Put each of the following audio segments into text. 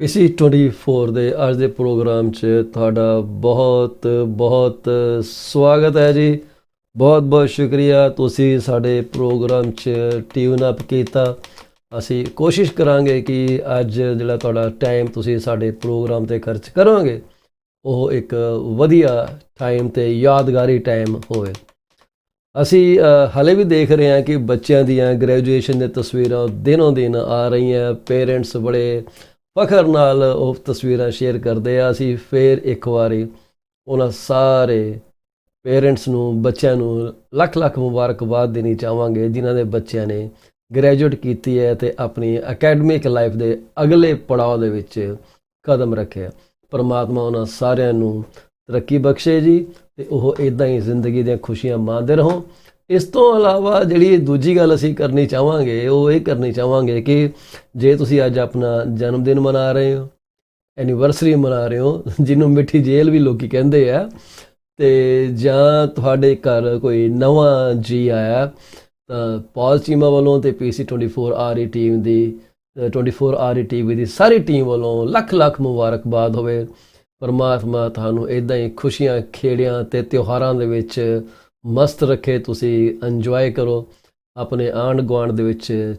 ਇਸੀ 24 ਦੇ ਅੱਜ ਦੇ ਪ੍ਰੋਗਰਾਮ 'ਚ ਤੁਹਾਡਾ ਬਹੁਤ ਬਹੁਤ ਸਵਾਗਤ ਹੈ ਜੀ। ਬਹੁਤ ਬਹੁਤ ਸ਼ੁਕਰੀਆ ਤੁਸੀਂ ਸਾਡੇ ਪ੍ਰੋਗਰਾਮ 'ਚ ਟਿਊਨ ਅਪ ਕੀਤਾ। ਅਸੀਂ ਕੋਸ਼ਿਸ਼ ਕਰਾਂਗੇ ਕਿ ਅੱਜ ਜਿਹੜਾ ਤੁਹਾਡਾ ਟਾਈਮ ਤੁਸੀਂ ਸਾਡੇ ਪ੍ਰੋਗਰਾਮ 'ਤੇ ਖਰਚ ਕਰੋਗੇ ਉਹ ਇੱਕ ਵਧੀਆ ਟਾਈਮ ਅਤੇ ਯਾਦਗਾਰੀ ਟਾਈਮ ਹੋਵੇ। ਅਸੀਂ ਹਾਲੇ ਵੀ ਦੇਖ ਰਹੇ ਹਾਂ ਕਿ ਬੱਚਿਆਂ ਦੀਆਂ ਗ੍ਰੈਜੂਏਸ਼ਨ ਦੀਆਂ ਤਸਵੀਰਾਂ ਦਿਨੋਂ ਦਿਨ ਆ ਰਹੀਆਂ। ਪੇਰੈਂਟਸ ਬੜੇ ਫਖਰ ਨਾਲ ਉਹ ਤਸਵੀਰਾਂ ਸ਼ੇਅਰ ਕਰਦੇ ਆ। ਅਸੀਂ ਫਿਰ ਇੱਕ ਵਾਰੀ ਉਹਨਾਂ ਸਾਰੇ ਪੇਰੈਂਟਸ ਨੂੰ ਬੱਚਿਆਂ ਨੂੰ ਲੱਖ ਲੱਖ ਮੁਬਾਰਕਬਾਦ ਦੇਣੀ ਚਾਹਾਂਗੇ ਜਿਨ੍ਹਾਂ ਦੇ ਬੱਚਿਆਂ ਨੇ ਗ੍ਰੈਜੂਏਟ ਕੀਤੀ ਹੈ ਅਤੇ ਆਪਣੀ ਅਕੈਡਮਿਕ ਲਾਈਫ ਦੇ ਅਗਲੇ ਪੜਾਅ ਦੇ ਵਿੱਚ ਕਦਮ ਰੱਖਿਆ। ਪਰਮਾਤਮਾ ਉਹਨਾਂ ਸਾਰਿਆਂ ਨੂੰ ਤਰੱਕੀ ਬਖਸ਼ੇ ਜੀ ਅਤੇ ਉਹ ਇੱਦਾਂ ਹੀ ਜ਼ਿੰਦਗੀ ਦੀਆਂ ਖੁਸ਼ੀਆਂ ਮਾਣਦੇ ਰਹੋ। ਇਸ ਤੋਂ ਇਲਾਵਾ ਜਿਹੜੀ ਦੂਜੀ ਗੱਲ ਅਸੀਂ ਕਰਨੀ ਚਾਹਾਂਗੇ ਉਹ ਇਹ ਕਰਨੀ ਚਾਹਾਂਗੇ ਕਿ ਜੇ ਤੁਸੀਂ ਅੱਜ ਆਪਣਾ ਜਨਮ ਦਿਨ ਮਨਾ ਰਹੇ ਹੋ, ਐਨੀਵਰਸਰੀ ਮਨਾ ਰਹੇ ਹੋ, ਜਿਹਨੂੰ ਮਿੱਠੀ ਜੇਲ੍ਹ ਵੀ ਲੋਕ ਕਹਿੰਦੇ ਆ, ਅਤੇ ਜਾਂ ਤੁਹਾਡੇ ਘਰ ਕੋਈ ਨਵਾਂ ਜੀ ਆਇਆ ਤਾਂ ਪੌਲ ਚੀਮਾ ਵੱਲੋਂ ਅਤੇ PC 24 RE ਟੀਮ ਦੀ 24 RE TV ਦੀ ਸਾਰੀ ਟੀਮ ਵੱਲੋਂ ਲੱਖ ਲੱਖ ਮੁਬਾਰਕਬਾਦ ਹੋਵੇ। ਪਰਮਾਤਮਾ ਤੁਹਾਨੂੰ ਇੱਦਾਂ ਹੀ ਖੁਸ਼ੀਆਂ ਖੇੜਿਆਂ ਅਤੇ ਤਿਉਹਾਰਾਂ ਦੇ ਵਿੱਚ ਮਸਤ ਰੱਖੇ। ਤੁਸੀਂ ਇੰਜੋਏ ਕਰੋ, ਆਪਣੇ ਆਂਢ ਗੁਆਂਢ ਦੇ ਵਿੱਚ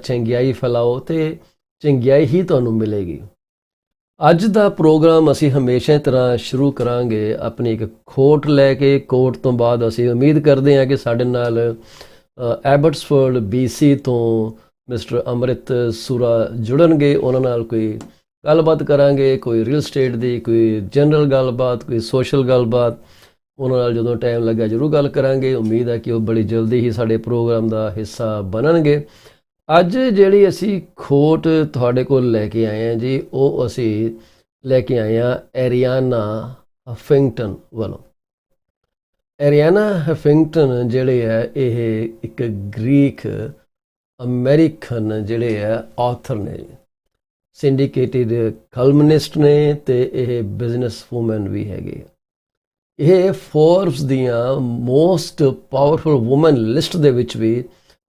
ਚੰਗਿਆਈ ਫੈਲਾਓ ਅਤੇ ਚੰਗਿਆਈ ਹੀ ਤੁਹਾਨੂੰ ਮਿਲੇਗੀ। ਅੱਜ ਦਾ ਪ੍ਰੋਗਰਾਮ ਅਸੀਂ ਹਮੇਸ਼ਾ ਦੀ ਤਰ੍ਹਾਂ ਸ਼ੁਰੂ ਕਰਾਂਗੇ ਆਪਣੀ ਇੱਕ ਖੋਟ ਲੈ ਕੇ। ਕੋਟ ਤੋਂ ਬਾਅਦ ਅਸੀਂ ਉਮੀਦ ਕਰਦੇ ਹਾਂ ਕਿ ਸਾਡੇ ਨਾਲ ਐਬਟਸਫੋਰਡ BC ਤੋਂ ਮਿਸਟਰ ਅੰਮ੍ਰਿਤ ਸੁਰਾ ਜੁੜਨਗੇ। ਉਹਨਾਂ ਨਾਲ ਕੋਈ ਗੱਲਬਾਤ ਕਰਾਂਗੇ, ਕੋਈ ਰੀਅਲ ਸਟੇਟ ਦੀ, ਕੋਈ ਜਨਰਲ ਗੱਲਬਾਤ, ਕੋਈ ਸੋਸ਼ਲ ਗੱਲਬਾਤ। ਉਹਨਾਂ ਨਾਲ ਜਦੋਂ ਟਾਈਮ ਲੱਗਾ ਜ਼ਰੂਰ ਗੱਲ ਕਰਾਂਗੇ। ਉਮੀਦ ਹੈ ਕਿ ਉਹ ਬੜੀ ਜਲਦੀ ਹੀ ਸਾਡੇ ਪ੍ਰੋਗਰਾਮ ਦਾ ਹਿੱਸਾ ਬਣਨਗੇ। ਅੱਜ ਜਿਹੜੀ ਅਸੀਂ ਖੋਟ ਤੁਹਾਡੇ ਕੋਲ ਲੈ ਕੇ ਆਏ ਹਾਂ ਜੀ, ਉਹ ਅਸੀਂ ਲੈ ਕੇ ਆਏ ਹਾਂ ਐਰੀਆਨਾ ਹਫਿੰਗਟਨ ਵੱਲੋਂ। ਐਰੀਆਨਾ ਹਫਿੰਗਟਨ ਜਿਹੜੇ ਹੈ ਇਹ ਇੱਕ ਗ੍ਰੀਕ ਅਮਰੀਕਨ ਜਿਹੜੇ ਹੈ ਆਥਰ ਨੇ, ਸਿੰਡੀਕੇਟਿਡ ਕਲਮਨਿਸਟ ਨੇ ਅਤੇ ਇਹ ਬਿਜ਼ਨਸ ਵੂਮਨ ਵੀ ਹੈਗੇ। ਇਹ ਫੋਰਬਸ ਦੀਆਂ ਮੋਸਟ ਪਾਵਰਫੁਲ ਵੂਮਨ ਲਿਸਟ ਦੇ ਵਿੱਚ ਵੀ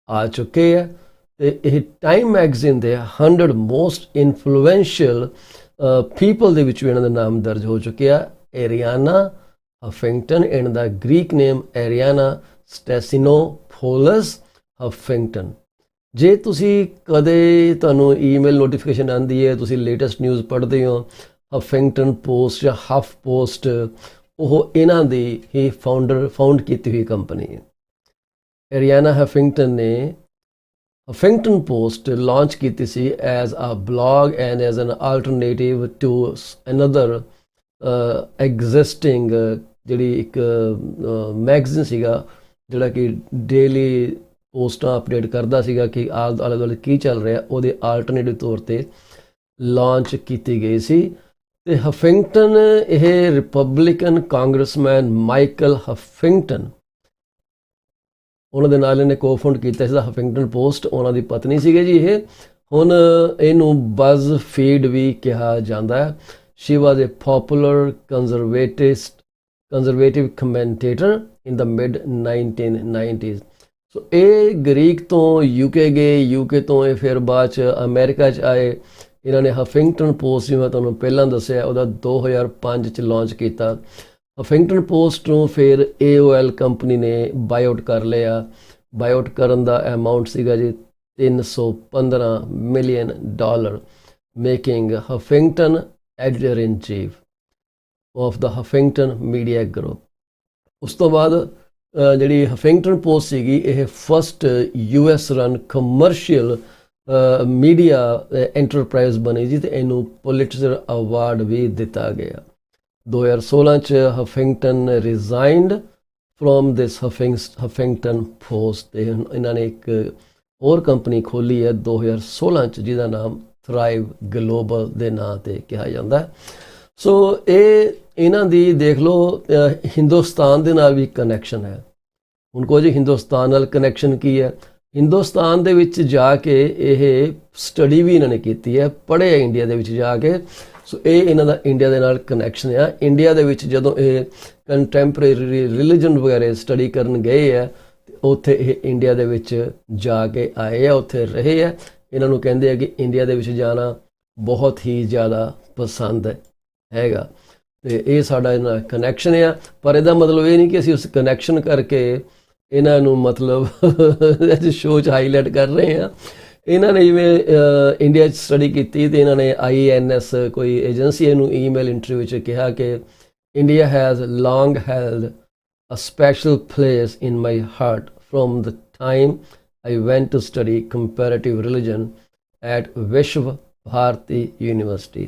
ਆ ਚੁੱਕੇ ਹੈ ਅਤੇ ਇਹ ਟਾਈਮ ਮੈਗਜ਼ੀਨ ਦੇ 100 ਮੋਸਟ ਇਨਫਲੂਐਂਸ਼ੀਅਲ ਪੀਪਲ ਦੇ ਵਿੱਚ ਵੀ ਇਹਨਾਂ ਦਾ ਨਾਮ ਦਰਜ ਹੋ ਚੁੱਕਿਆ। ਐਰੀਆਨਾ ਹਫਿੰਗਟਨ ਐਂਡ ਦਾ ਗ੍ਰੀਕ ਨੇਮ ਐਰੀਆਨਾ ਸਟੈਸੀਨੋਪੋਲਸ ਹਫਿੰਗਟਨ। ਜੇ ਤੁਸੀਂ ਕਦੇ ਤੁਹਾਨੂੰ ਈਮੇਲ ਨੋਟੀਫਿਕੇਸ਼ਨ ਆਉਂਦੀ ਹੈ, ਤੁਸੀਂ ਲੇਟੈਸਟ ਨਿਊਜ਼ ਪੜ੍ਹਦੇ ਹੋ, ਹਫਿੰਗਟਨ ਪੋਸਟ ਜਾਂ ਹਫ ਪੋਸਟ ਉਹ ਇਹਨਾਂ ਦੀ ਹੀ ਫਾਊਂਡ ਕੀਤੀ ਹੋਈ ਕੰਪਨੀ ਹੈ। ਐਰੀਆਨਾ ਹਫਿੰਗਟਨ ਨੇ ਹਫਿੰਗਟਨ ਪੋਸਟ ਲਾਂਚ ਕੀਤੀ ਸੀ as a blog and as an alternative to another existing ਜਿਹੜੀ ਇੱਕ ਮੈਗਜ਼ੀਨ ਸੀਗਾ ਜਿਹੜਾ ਕਿ ਡੇਲੀ ਪੋਸਟਾਂ ਅਪਡੇਟ ਕਰਦਾ ਸੀਗਾ ਕਿ ਆਲੇ ਦੁਆਲੇ ਕੀ ਚੱਲ ਰਿਹਾ, ਉਹਦੇ ਆਲਟਰਨੇਟਿਵ ਤੌਰ 'ਤੇ ਲਾਂਚ ਕੀਤੀ ਗਈ ਸੀ। ਅਤੇ ਹਫਿੰਗਟਨ ਇਹ ਰਿਪਬਲਿਕਨ ਕਾਂਗਰਸਮੈਨ ਮਾਈਕਲ ਹਫਿੰਗਟਨ ਉਹਨਾਂ ਦੇ ਨਾਲ ਇਹਨੇ ਕੋਫਾਊਂਡ ਕੀਤਾ ਸੀ ਹਫਿੰਗਟਨ ਪੋਸਟ। ਉਹਨਾਂ ਦੀ ਪਤਨੀ ਸੀਗੇ ਜੀ ਇਹ। ਹੁਣ ਇਹਨੂੰ ਬਜ਼ ਫੀਡ ਵੀ ਕਿਹਾ ਜਾਂਦਾ ਹੈ। ਸ਼ੀ ਵਾਜ਼ ਏ ਪੋਪੂਲਰ ਕੰਜ਼ਰਵੇਟਿਵ ਕਮੈਂਟੇਟਰ ਇਨ ਦਾ ਮਿਡ 1990s। ਸੋ ਇਹ ਗ੍ਰੀਕ ਤੋਂ UK ਗਏ, UK ਤੋਂ ਇਹ ਫਿਰ ਬਾਅਦ 'ਚ ਅਮਰੀਕਾ 'ਚ ਆਏ। ਇਹਨਾਂ ਨੇ ਹਫਿੰਗਟਨ ਪੋਸਟ ਜਿਵੇਂ ਤੁਹਾਨੂੰ ਪਹਿਲਾਂ ਦੱਸਿਆ ਉਹਦਾ 2005 'ਚ ਲਾਂਚ ਕੀਤਾ। ਹਫਿੰਗਟਨ ਪੋਸਟ ਨੂੰ ਫਿਰ AOL ਕੰਪਨੀ ਨੇ ਬਾਇਆਊਟ ਕਰ ਲਿਆ। ਬਾਇਆਊਟ ਕਰਨ ਦਾ ਅਮਾਊਂਟ ਸੀਗਾ ਜੀ $315 million, making Huffington editor in chief of the Huffington Media Group. ਉਸ ਤੋਂ ਬਾਅਦ ਜਿਹੜੀ ਹਫਿੰਗਟਨ ਪੋਸਟ ਸੀਗੀ ਇਹ first US run commercial media enterprise ਬਣੀ ਜੀ ਅਤੇ ਇਹਨੂੰ ਪੁਲਿਟਜ਼ਰ ਅਵਾਰਡ ਵੀ ਦਿੱਤਾ ਗਿਆ। 2016 'ਚ ਹਫਿੰਗਟਨ ਰਿਜ਼ਾਈਨਡ ਫਰੋਮ ਦਿਸ ਹਫਿੰਗਟਨ ਪੋਸਟ ਅਤੇ ਇਹਨਾਂ ਨੇ ਇੱਕ ਹੋਰ ਕੰਪਨੀ ਖੋਲ੍ਹੀ ਹੈ 2016 'ਚ ਜਿਹਦਾ ਨਾਮ ਥਰਾਈਵ ਗਲੋਬਲ ਦੇ ਨਾਂ 'ਤੇ ਕਿਹਾ ਜਾਂਦਾ। ਸੋ ਇਹ ਇਹਨਾਂ ਦੀ ਦੇਖ ਲਓ ਹਿੰਦੁਸਤਾਨ ਦੇ ਨਾਲ ਵੀ ਕਨੈਕਸ਼ਨ ਹੈ। ਹੁਣ ਕੁਝ ਹਿੰਦੁਸਤਾਨ ਨਾਲ ਕਨੈਕਸ਼ਨ ਕੀ ਹੈ, ਹਿੰਦੁਸਤਾਨ ਦੇ ਵਿੱਚ ਜਾ ਕੇ ਇਹ ਸਟੱਡੀ ਵੀ ਇਹਨਾਂ ਨੇ ਕੀਤੀ ਹੈ, ਪੜ੍ਹੇ ਇੰਡੀਆ ਦੇ ਵਿੱਚ ਜਾ ਕੇ। ਸੋ ਇਹ ਇਹਨਾਂ ਦਾ ਇੰਡੀਆ ਦੇ ਨਾਲ ਕਨੈਕਸ਼ਨ ਆ। ਇੰਡੀਆ ਦੇ ਵਿੱਚ ਜਦੋਂ ਇਹ ਕੰਟੈਂਪਰੇਰੀ ਰਿਲੀਜਨ ਵਗੈਰਾ ਸਟੱਡੀ ਕਰਨ ਗਏ ਆ ਉੱਥੇ ਇਹ ਇੰਡੀਆ ਦੇ ਵਿੱਚ ਜਾ ਕੇ ਆਏ ਆ, ਉੱਥੇ ਰਹੇ ਆ। ਇਹਨਾਂ ਨੂੰ ਕਹਿੰਦੇ ਆ ਕਿ ਇੰਡੀਆ ਦੇ ਵਿੱਚ ਜਾਣਾ ਬਹੁਤ ਹੀ ਜ਼ਿਆਦਾ ਪਸੰਦ ਹੈਗਾ। ਤੇ ਇਹ ਸਾਡਾ ਇਹਨਾਂ ਕਨੈਕਸ਼ਨ ਆ, ਪਰ ਇਹਦਾ ਮਤਲਬ ਇਹ ਨਹੀਂ ਕਿ ਅਸੀਂ ਉਸ ਕਨੈਕਸ਼ਨ ਕਰਕੇ ਇਹਨਾਂ ਨੂੰ ਮਤਲਬ ਸ਼ੋਅ 'ਚ ਹਾਈਲਾਈਟ ਕਰ ਰਹੇ ਹਾਂ। ਇਹਨਾਂ ਨੇ ਜਿਵੇਂ ਇੰਡੀਆ 'ਚ ਸਟੱਡੀ ਕੀਤੀ ਤੇ ਇਹਨਾਂ ਨੇ INS ਕੋਈ ਏਜੰਸੀ ਨੂੰ ਈਮੇਲ ਇੰਟਰਵਿਊ 'ਚ ਕਿਹਾ ਕਿ India has long held a special place in my heart from the time I went to study comparative religion at ਵਿਸ਼ਵ ਭਾਰਤੀ ਯੂਨੀਵਰਸਿਟੀ।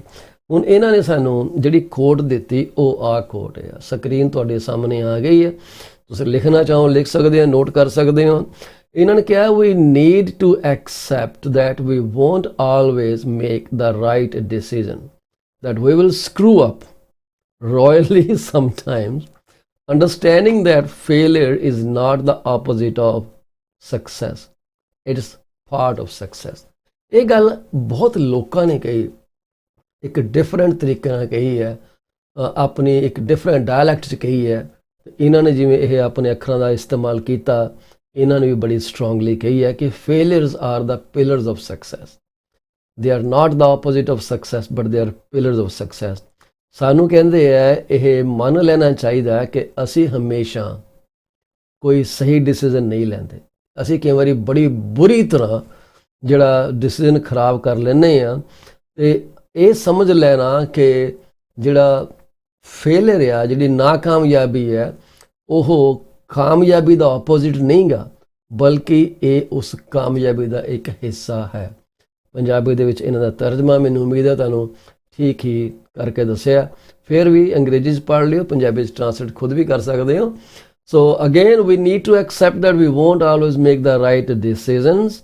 ਹੁਣ ਇਹਨਾਂ ਨੇ ਸਾਨੂੰ ਜਿਹੜੀ ਕੋਟ ਦਿੱਤੀ ਉਹ ਆ ਕੋਟ ਹੈ, ਸਕਰੀਨ ਤੁਹਾਡੇ ਸਾਹਮਣੇ ਆ ਗਈ ਹੈ, ਤੁਸੀਂ ਲਿਖਣਾ ਚਾਹੋ ਲਿਖ ਸਕਦੇ ਹੋ, ਨੋਟ ਕਰ ਸਕਦੇ ਹੋ। ਇਹਨਾਂ ਨੇ ਕਿਹਾ we need to accept that we won't always make the right decision, that we will screw up royally sometimes, understanding that failure is not the opposite of success, it's part of success। ਇਹ ਗੱਲ ਬਹੁਤ ਲੋਕਾਂ ਨੇ ਕਹੀ, ਇੱਕ different ਤਰੀਕੇ ਨਾਲ ਕਹੀ ਹੈ, ਆਪਣੀ ਇੱਕ ਡਿਫਰੈਂਟ ਡਾਇਲੈਕਟ 'ਚ ਕਹੀ ਹੈ। ਇਹਨਾਂ ਨੇ ਜਿਵੇਂ ਇਹ ਆਪਣੇ ਅੱਖਰਾਂ ਦਾ ਇਸਤੇਮਾਲ ਕੀਤਾ, ਇਹਨਾਂ ਨੇ ਵੀ ਬੜੀ ਸਟਰੋਂਗਲੀ ਕਹੀ ਹੈ ਕਿ failures are the pillars of success, they are not the opposite of success but they are pillars of success. ਸਾਨੂੰ ਕਹਿੰਦੇ ਹੈ ਇਹ ਮੰਨ ਲੈਣਾ ਚਾਹੀਦਾ ਕਿ ਅਸੀਂ ਹਮੇਸ਼ਾ ਕੋਈ ਸਹੀ ਡਿਸੀਜ਼ਨ ਨਹੀਂ ਲੈਂਦੇ, ਅਸੀਂ ਕਈ ਵਾਰੀ ਬੜੀ ਬੁਰੀ ਤਰ੍ਹਾਂ ਜਿਹੜਾ ਡਿਸੀਜ਼ਨ ਖਰਾਬ ਕਰ ਲੈਂਦੇ ਹਾਂ। ਅਤੇ ਇਹ ਸਮਝ ਲੈਣਾ ਕਿ ਜਿਹੜਾ ਫੇਲਿਅਰ ਆ, ਜਿਹੜੀ ਨਾਕਾਮਯਾਬੀ ਹੈ, ਉਹ ਕਾਮਯਾਬੀ ਦਾ ਆਪੋਜ਼ਿਟ ਨਹੀਂ ਗਾ, ਬਲਕਿ ਇਹ ਉਸ ਕਾਮਯਾਬੀ ਦਾ ਇੱਕ ਹਿੱਸਾ ਹੈ। ਪੰਜਾਬੀ ਦੇ ਵਿੱਚ ਇਹਨਾਂ ਦਾ ਤਰਜਮਾ ਮੈਨੂੰ ਉਮੀਦ ਹੈ ਤੁਹਾਨੂੰ ਠੀਕ ਹੀ ਕਰਕੇ ਦੱਸਿਆ। ਫਿਰ ਵੀ ਅੰਗਰੇਜ਼ੀ 'ਚ ਪੜ੍ਹ ਲਿਓ, ਪੰਜਾਬੀ 'ਚ ਟ੍ਰਾਂਸਲੇਟ ਖੁਦ ਵੀ ਕਰ ਸਕਦੇ ਹੋ। So again we need to accept that we won't always make the right decisions,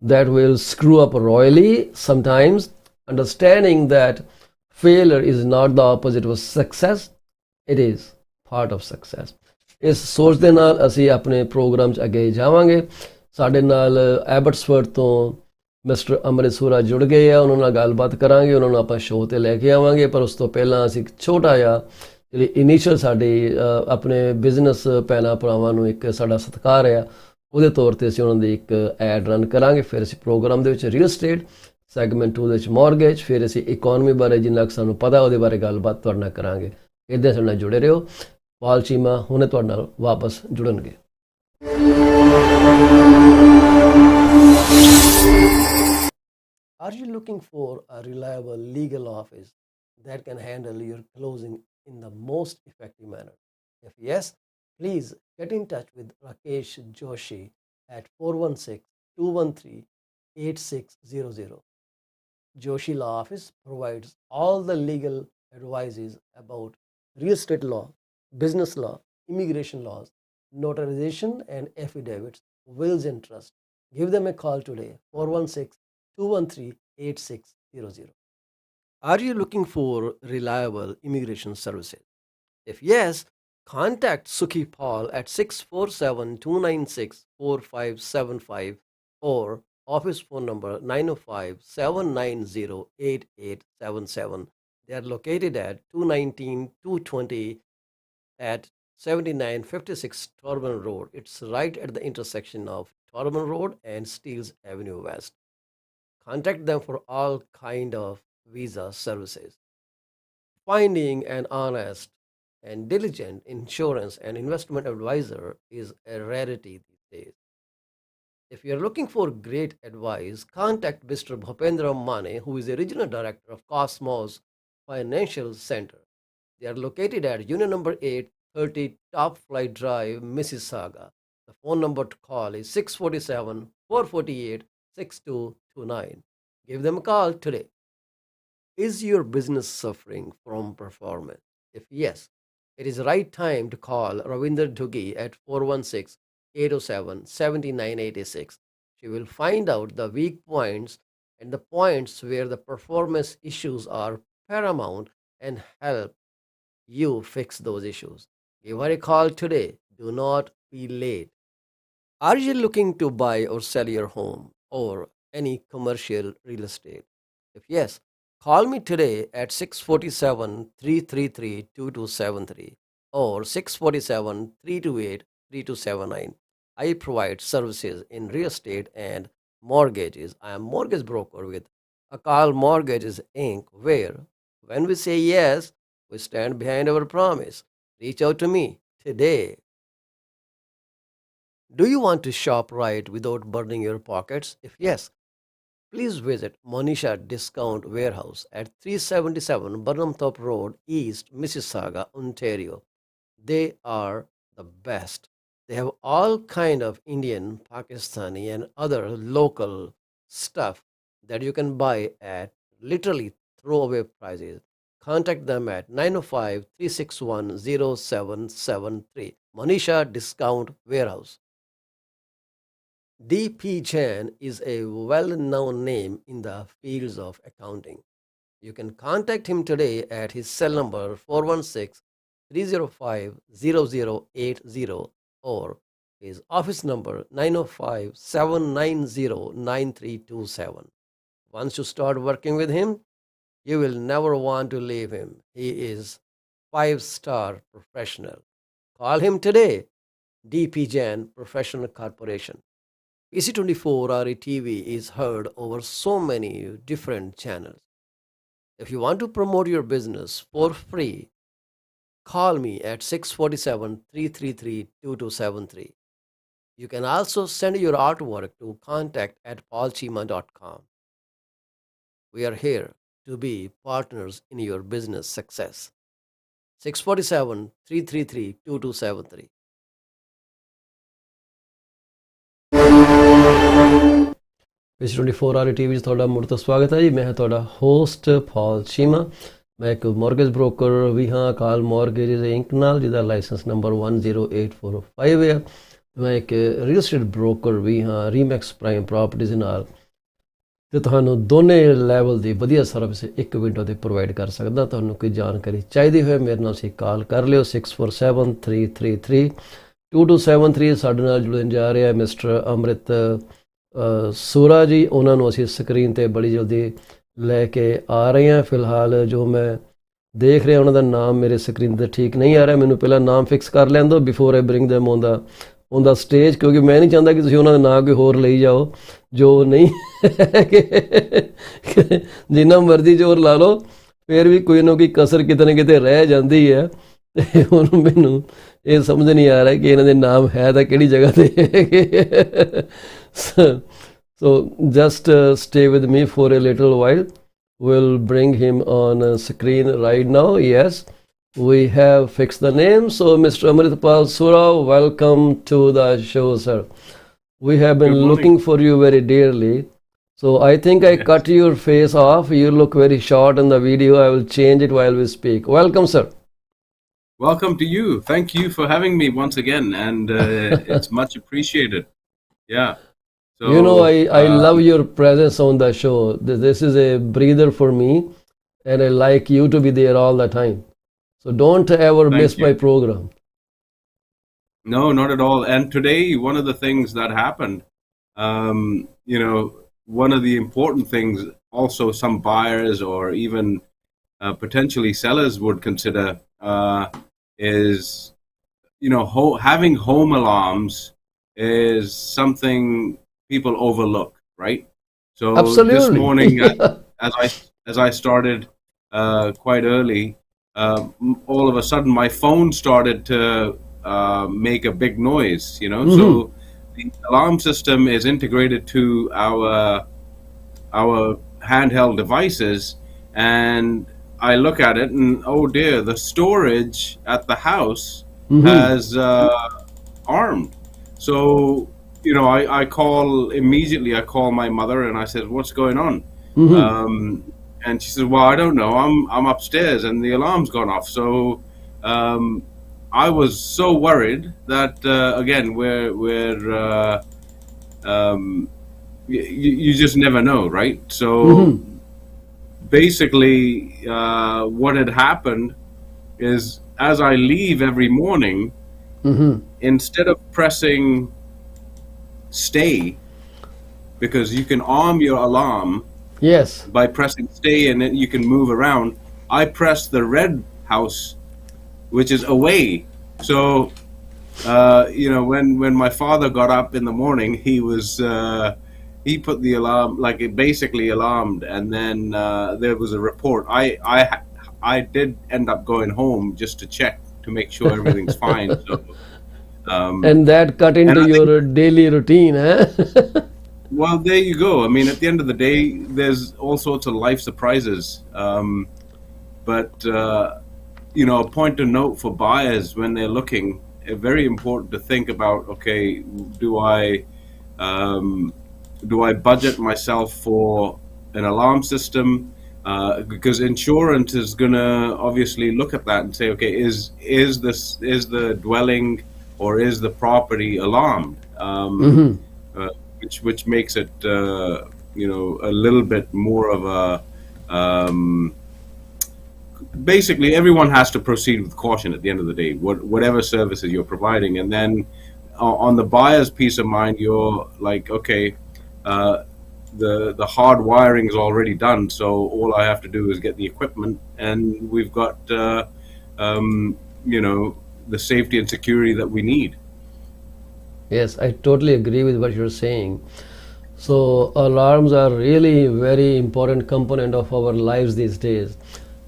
that will screw up royally sometimes, understanding that failure is not the opposite of success, it is part of success। ਇਸ ਸੋਚ ਦੇ ਨਾਲ ਅਸੀਂ ਆਪਣੇ programme 'ਚ ਅੱਗੇ ਜਾਵਾਂਗੇ। ਸਾਡੇ ਨਾਲ ਐਬਟਸਫੋਰਡ ਤੋਂ ਮਿਸਟਰ ਅੰਮ੍ਰਿਤ ਸੂਰਾ ਜੁੜ ਗਏ ਆ, ਉਹਨਾਂ ਨਾਲ ਗੱਲਬਾਤ ਕਰਾਂਗੇ, ਉਹਨਾਂ ਨੂੰ ਆਪਾਂ ਸ਼ੋਅ 'ਤੇ ਲੈ ਕੇ ਆਵਾਂਗੇ। ਪਰ ਉਸ ਤੋਂ ਪਹਿਲਾਂ ਅਸੀਂ ਇੱਕ ਛੋਟਾ ਜਿਹਾ ਜਿਹੜੀ ਇਨੀਸ਼ੀਅਲ ਸਾਡੀ ਆਪਣੇ ਬਿਜ਼ਨਸ ਭੈਣਾਂ ਭਰਾਵਾਂ ਨੂੰ ਇੱਕ ਸਾਡਾ ਸਤਿਕਾਰ ਆ, ਉਹਦੇ ਤੌਰ 'ਤੇ ਅਸੀਂ ਉਹਨਾਂ ਦੀ ਇੱਕ ਐਡ ਰਨ ਕਰਾਂਗੇ। ਫਿਰ ਅਸੀਂ ਪ੍ਰੋਗਰਾਮ ਦੇ ਵਿੱਚ ਰੀਅਲ estate ਸੈਗਮੈਂਟ 2 ਦੇ ਵਿੱਚ ਮੌਰਗੇਜ, ਫਿਰ ਅਸੀਂ ਇਕੋਨਮੀ ਬਾਰੇ ਜਿੰਨਾ ਕੁ ਸਾਨੂੰ ਪਤਾ ਉਹਦੇ ਬਾਰੇ ਗੱਲਬਾਤ ਤੁਹਾਡੇ ਨਾਲ ਕਰਾਂਗੇ। ਇੱਦਾਂ ਸਾਡੇ ਨਾਲ ਜੁੜੇ ਰਹੋ। ਪਾਲ ਚੀਮਾ ਹੁਣੇ ਤੁਹਾਡੇ ਨਾਲ ਵਾਪਸ ਜੁੜਨਗੇ। Are you looking for a reliable legal office that can handle your closing in the most effective manner? If yes, please get in touch with Rakesh Joshi at 416-213-8600. Joshi Law Office provides all the legal advices about real estate law, business law, immigration laws, notarization and affidavits, wills and trust. Give them a call today, 416-213-8600. Are you looking for reliable immigration services? If yes, contact Sukhi Paul at 647-296-4575 or office phone number 905-790-8877. They are located at 219-220 at 7956 Torban Road. It's right at the intersection of Torban Road and Steeles Avenue West. Contact them for all kind of visa services. Finding an honest and diligent insurance and investment advisor is a rarity these days. If you're looking for great advice, contact Mr. Bhupendra Mane, who is the regional director of Cosmos Financial Center. They are located at Union number 830 Top Flight Drive, Mississauga. The phone number to call is 647-448-6229. Give them a call today. Is your business suffering from performance? If yes, it is the right time to call Ravinder Duggi at 416-807-7986. She will find out the weak points and the points where the performance issues are paramount and help you fix those issues. Give her a call today. Do not be late. Are you looking to buy or sell your home or any commercial real estate? If yes, call me today at 647-333-2273 or 647-328-3279. I provide services in real estate and mortgages. I am mortgage broker with Akal Mortgages Inc., where when we say yes, we stand behind our promise. Reach out to me today. Do you want to shop right without burning your pockets? If yes, please visit Monisha Discount Warehouse at 377 Burnhamthorpe Road, East Mississauga, Ontario. They are the best. They have all kind of Indian, Pakistani and other local stuff that you can buy at literally throwaway prices. Contact them at 905-361-0773. Monisha Discount Warehouse. DP Jain is a well-known name in the fields of accounting. You can contact him today at his cell number 416-305-0080 or his office number 905-790-9327. Once you start working with him, you will never want to leave him. He is 5-star professional. Call him today. DP Jain Professional Corporation. PC24 RE TV is heard over so many different channels. If you want to promote your business for free, call me at 647-333-2273. You can also send your artwork to contact@paulcheema.com. We are here to be partners in your business success. 647-333-2273. PC24 RE TV ਵਿੱਚ ਤੁਹਾਡਾ ਮੁੜ ਤੋਂ ਸਵਾਗਤ ਹੈ ਜੀ। ਮੈਂ ਹਾਂ ਤੁਹਾਡਾ ਹੋਸਟ ਪਾਲ ਚੀਮਾ। ਮੈਂ ਇੱਕ ਮੌਰਗੇਜ ਬ੍ਰੋਕਰ ਵੀ ਹਾਂ ਅਕਾਲ ਮੌਰਗੇਜਸ ਇੰਕ ਨਾਲ, ਜਿਹਦਾ ਲਾਇਸੈਂਸ ਨੰਬਰ 10845 ਹੈ। ਮੈਂ ਇੱਕ ਰੀਅਲ ਸਟੇਟ ਬ੍ਰੋਕਰ ਵੀ ਹਾਂ ਰੀਮੈਕਸ ਪ੍ਰਾਈਮ ਪ੍ਰੋਪਰਟੀਜ਼ ਨਾਲ, ਅਤੇ ਤੁਹਾਨੂੰ ਦੋਨੇ ਲੈਵਲ ਦੀ ਵਧੀਆ ਸਰਵਿਸ ਇੱਕ ਵਿੰਡੋ 'ਤੇ ਪ੍ਰੋਵਾਈਡ ਕਰ ਸਕਦਾ। ਤੁਹਾਨੂੰ ਕੋਈ ਜਾਣਕਾਰੀ ਚਾਹੀਦੀ ਹੋਏ ਮੇਰੇ ਨਾਲ ਤੁਸੀਂ ਕਾਲ ਕਰ ਲਿਓ 647-333-2273। ਸਾਡੇ ਨਾਲ ਜੁੜਨ ਜਾ ਰਿਹਾ ਮਿਸਟਰ ਅੰਮ੍ਰਿਤ ਸੂਰਾ ਜੀ। ਉਹਨਾਂ ਨੂੰ ਅਸੀਂ ਸਕਰੀਨ 'ਤੇ ਬੜੀ ਜਲਦੀ ਲੈ ਕੇ ਆ ਰਹੇ ਹਾਂ। ਫਿਲਹਾਲ ਜੋ ਮੈਂ ਦੇਖ ਰਿਹਾ ਉਹਨਾਂ ਦਾ ਨਾਮ ਮੇਰੇ ਸਕਰੀਨ 'ਤੇ ਠੀਕ ਨਹੀਂ ਆ ਰਿਹਾ। ਮੈਨੂੰ ਪਹਿਲਾਂ ਨਾਮ ਫਿਕਸ ਕਰ ਲੈਣ ਦਿਓ before I bring them on the stage, ਕਿਉਂਕਿ ਮੈਂ ਨਹੀਂ ਚਾਹੁੰਦਾ ਕਿ ਤੁਸੀਂ ਉਹਨਾਂ ਦਾ ਨਾਂ ਕੋਈ ਹੋਰ ਲਈ ਜਾਓ ਜੋ ਨਹੀਂ। ਜਿੰਨਾ ਮਰਜ਼ੀ ਜ਼ੋਰ ਲਾ ਲਓ ਫਿਰ ਵੀ ਕੋਈ ਨਾ ਕੋਈ ਕਸਰ ਕਿਤੇ ਨਾ ਕਿਤੇ ਰਹਿ ਜਾਂਦੀ ਹੈ। ਅਤੇ ਹੁਣ ਮੈਨੂੰ ਇਹ ਸਮਝ ਨਹੀਂ ਆ ਰਿਹਾ ਕਿ ਇਹਨਾਂ ਦੇ ਨਾਮ ਹੈ ਤਾਂ ਕਿਹੜੀ ਜਗ੍ਹਾ 'ਤੇ ਹੈਗੇ। So just stay with me for a little while. We'll bring him on screen right now. Yes, we have fixed the name. So Mr. Amritpal Sura, welcome to the show, sir. We have been looking for you very dearly. So I think I cut your face off. You look very short in the video. I will change it while we speak. Welcome, sir. Welcome to you. Thank you for having me once again, and it's much appreciated. Yeah. So, you know, I love your presence on the show. This is a breather for me, and I like you to be there all the time. So don't ever miss my program. No, not at all. And today, one of the things that happened, one of the important things also some buyers or even potentially sellers would consider is, having home alarms is something people overlook, right? So Absolutely. This morning, as I started quite early, all of a sudden my phone started to make a big noise. Mm-hmm. So the alarm system is integrated to our handheld devices, and I look at it and oh dear, the storage at the house has armed. So I call immediately. I call my mother and I said, "What's going on?" And she said, "Well, I don't know. I'm upstairs and the alarm's gone off." So I was so worried that again, you just never know, right? So basically, what had happened is, as I leave every morning, instead of pressing stay, because you can arm your alarm by pressing stay and then you can move around, I press the red house, which is away. So when my father got up in the morning, he was he put the alarm, like it basically alarmed, and then there was a report. I did end up going home just to check to make sure everything's fine. So, And that cut and into I think, your daily routine, huh? well, there you go. I mean, at the end of the day, there's all sorts of life surprises. But a point to note for buyers when they're looking, very important to think about. Okay, do I budget myself for an alarm system? Because insurance is gonna obviously look at that and say, okay, is the dwelling or is the property alarmed? Uh, which makes it a little bit more of a basically everyone has to proceed with caution at the end of the day, whatever services you're providing. And then on the buyer's peace of mind, you're like, okay, the hard wiring is already done, so all I have to do is get the equipment, and we've got the safety and security that we need. Yes, I totally agree with what you're saying. So alarms are really very important component of our lives these days.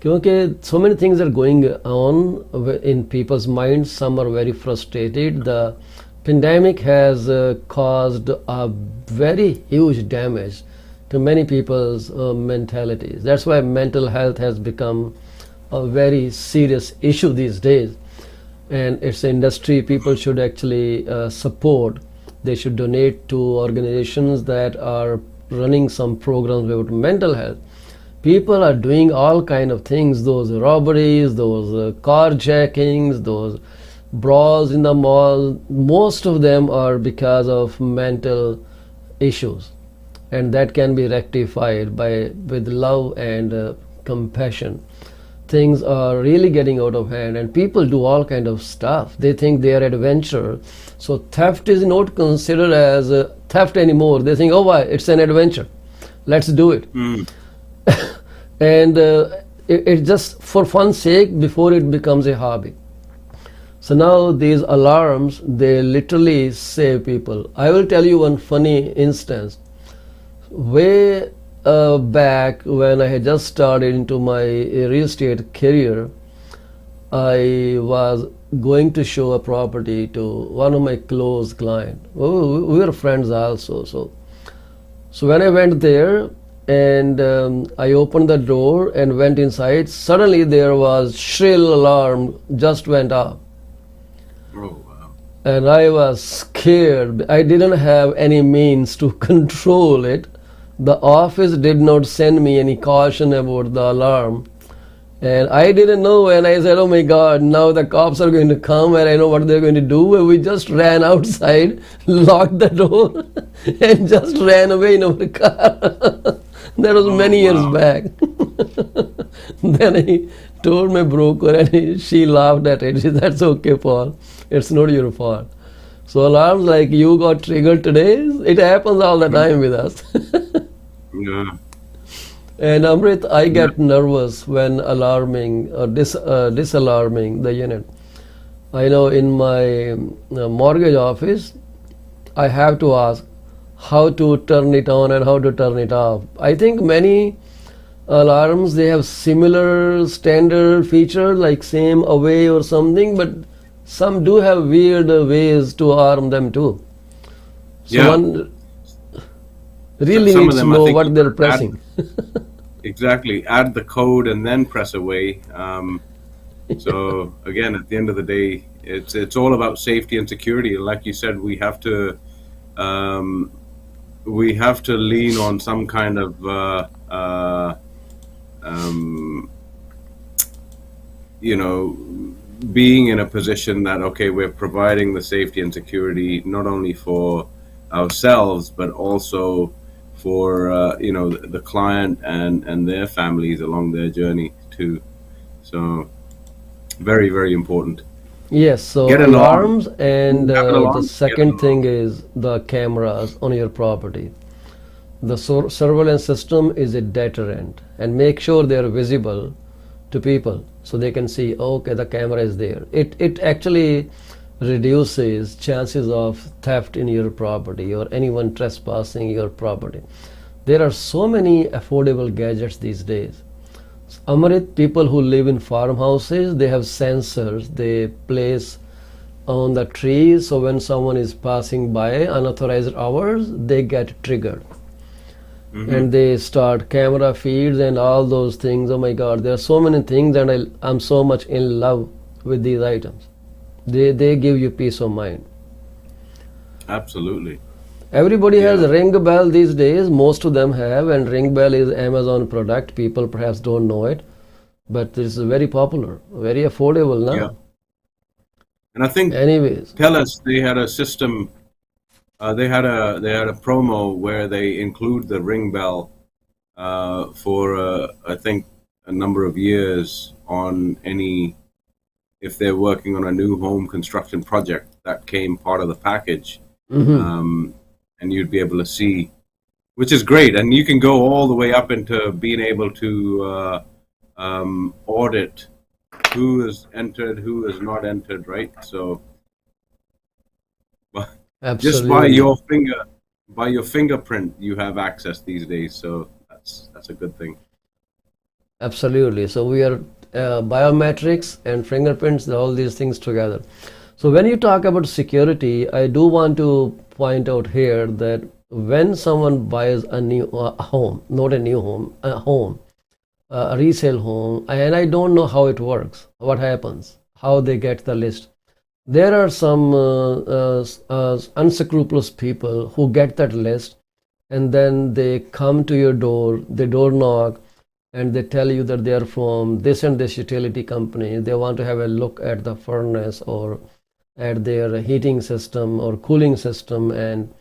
Because so many things are going on in people's minds. Some are very frustrated. The pandemic has caused a very huge damage to many people's mentalities. That's why mental health has become a very serious issue these days, and it's an industry people should actually support. They should donate to organizations that are running some programs about mental health. People are doing all kind of things, those robberies, those carjackings, those brawls in the mall. Most of them are because of mental issues, and that can be rectified with love and compassion. Things are really getting out of hand, and people do all kind of stuff. They think they are adventure, so theft is not considered as theft anymore. They think, oh, why, it's an adventure, let's do it. And it's just for fun's sake before it becomes a hobby. So now these alarms, they literally save people. I will tell you one funny instance. Way back when I had just started into my real estate career, I was going to show a property to one of my close clients. We were friends also. So when I went there and I opened the door and went inside, suddenly there was shrill alarm just went off. Oh, wow. And I was scared. I didn't have any means to control it. The office did not send me any caution about the alarm. And I didn't know, and I said, oh my God, now the cops are going to come and I know what they're going to do. And we just ran outside, locked the door, and just ran away in our car. That was many years back. Then I told my broker, and she laughed at it. She said, that's okay, Paul. It's not your fault. So alarms like you got triggered today, it happens all the time with us. Yeah. And Amrit, I get nervous when alarming or disalarming the unit. I know in my mortgage office, I have to ask how to turn it on and how to turn it off. I think many alarms, they have similar standard feature like same away or something, but some do have weird ways to arm them too. So Yeah. one really Some of needs to them, I know think, what you they're add, pressing. exactly, add the code and then press away. So again, at the end of the day, it's all about safety and security. Like you said, we have to lean on some kind of being in a position that, okay, we're providing the safety and security not only for ourselves but also for the client and their families along their journey too. So very, very important. Yes, so Get an alarm. alarms, and Have an the alarm. Get an second thing alarm. is the cameras on your property. The surveillance system is a deterrent, and make sure they are visible to people so they can see, okay, the camera is there. It actually reduces chances of theft in your property or anyone trespassing your property. There are so many affordable gadgets these days. Amrit, people who live in farmhouses, they have sensors they place on the trees, so when someone is passing by unauthorized hours, they get triggered and they start camera feeds and all those things. Oh my God, there are so many things, and I'm so much in love with these items. They give you peace of mind. Absolutely. Everybody has Yeah. Ring Bell these days. Most of them have, and Ring Bell is Amazon product. People perhaps don't know it, but it's very popular, very affordable Yeah. now. And I think Anyways, TELUS, they had a system. They had a promo where they include the ring bell for I think a number of years on any, if they're working on a new home construction project, that came part of the package, and you'd be able to see, which is great, and you can go all the way up into being able to audit who is entered, who is not entered, right? So just absolutely. by your fingerprint, you have access these days. So that's a good thing. Absolutely. So we are biometrics and fingerprints, all these things together. So when you talk about security, I do want to point out here that when someone buys a new home, not a new home, a home, a resale home, and I don't know how it works, what happens, how they get the list. There are some unscrupulous people who get that list and then they come to your door, they door knock, and they tell you that they are from this and this utility company. They want to have a look at the furnace or at their heating system or cooling system. And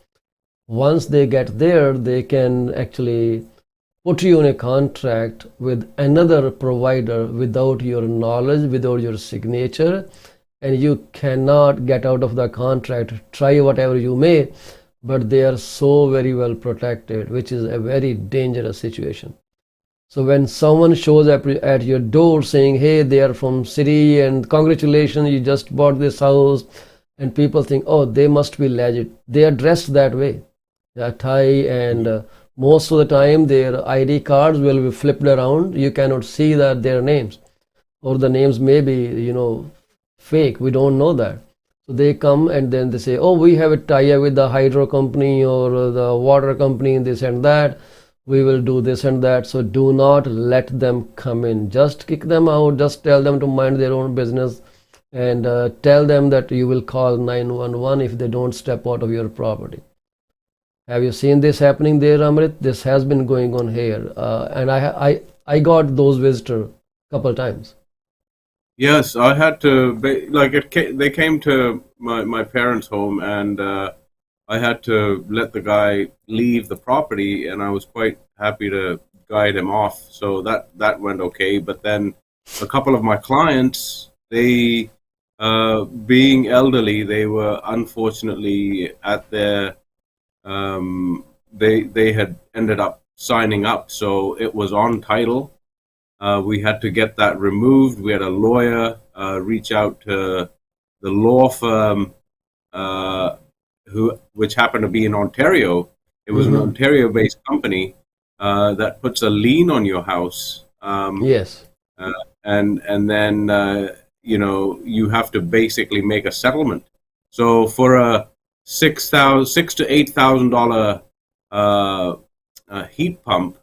once they get there, they can actually put you on a contract with another provider without your knowledge, without your signature, and you cannot get out of the contract. Try whatever you may, but they are so very well protected, which is a very dangerous situation. So when someone shows up at your door saying, "Hey, they are from city and congratulations, you just bought this house," and people think, "Oh, they must be legit." They are dressed that way, a tie, and most of the time their ID cards will be flipped around. You cannot see that their names, or the names may be, fake. We don't know that. So they come and then they say, "Oh, we have a tie-up with the hydro company or the water company, and this and that. We will do this and that." So do not let them come in. Just kick them out. Just tell them to mind their own business, and tell them that you will call 911 if they don't step out of your property. Have you seen this happening there, Amrit? This has been going on here, and I got those visitors a couple times. Yes, I had to like they came to my parents' home, and I had to let the guy leave the property, and I was quite happy to guide him off. So that went okay. But then a couple of my clients, they being elderly, they were unfortunately at their they had ended up signing up, so it was on title. We had to get that removed. We had a lawyer reach out to the law firm, which happened to be in Ontario. It was an Mm-hmm. Ontario-based company that puts a lien on your house, Yes. and then you have to basically make a settlement. So for a $6 to $8,000 heat pump,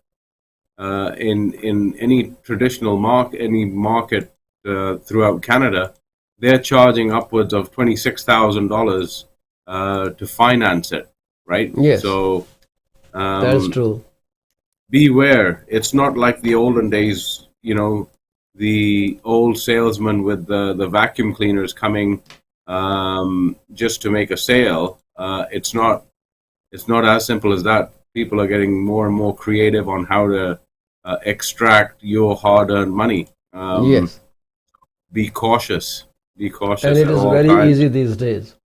in any traditional any market throughout Canada, they're charging upwards of $26,000 to finance it, right? Yes. So That is true. beware. It's not like the olden days, the old salesman with the vacuum cleaners coming just to make a sale. It's not as simple as that. People are getting more and more creative on how to extract your hard-earned money. Yes. Be cautious. Be And cautious it at is all very times. easy these days.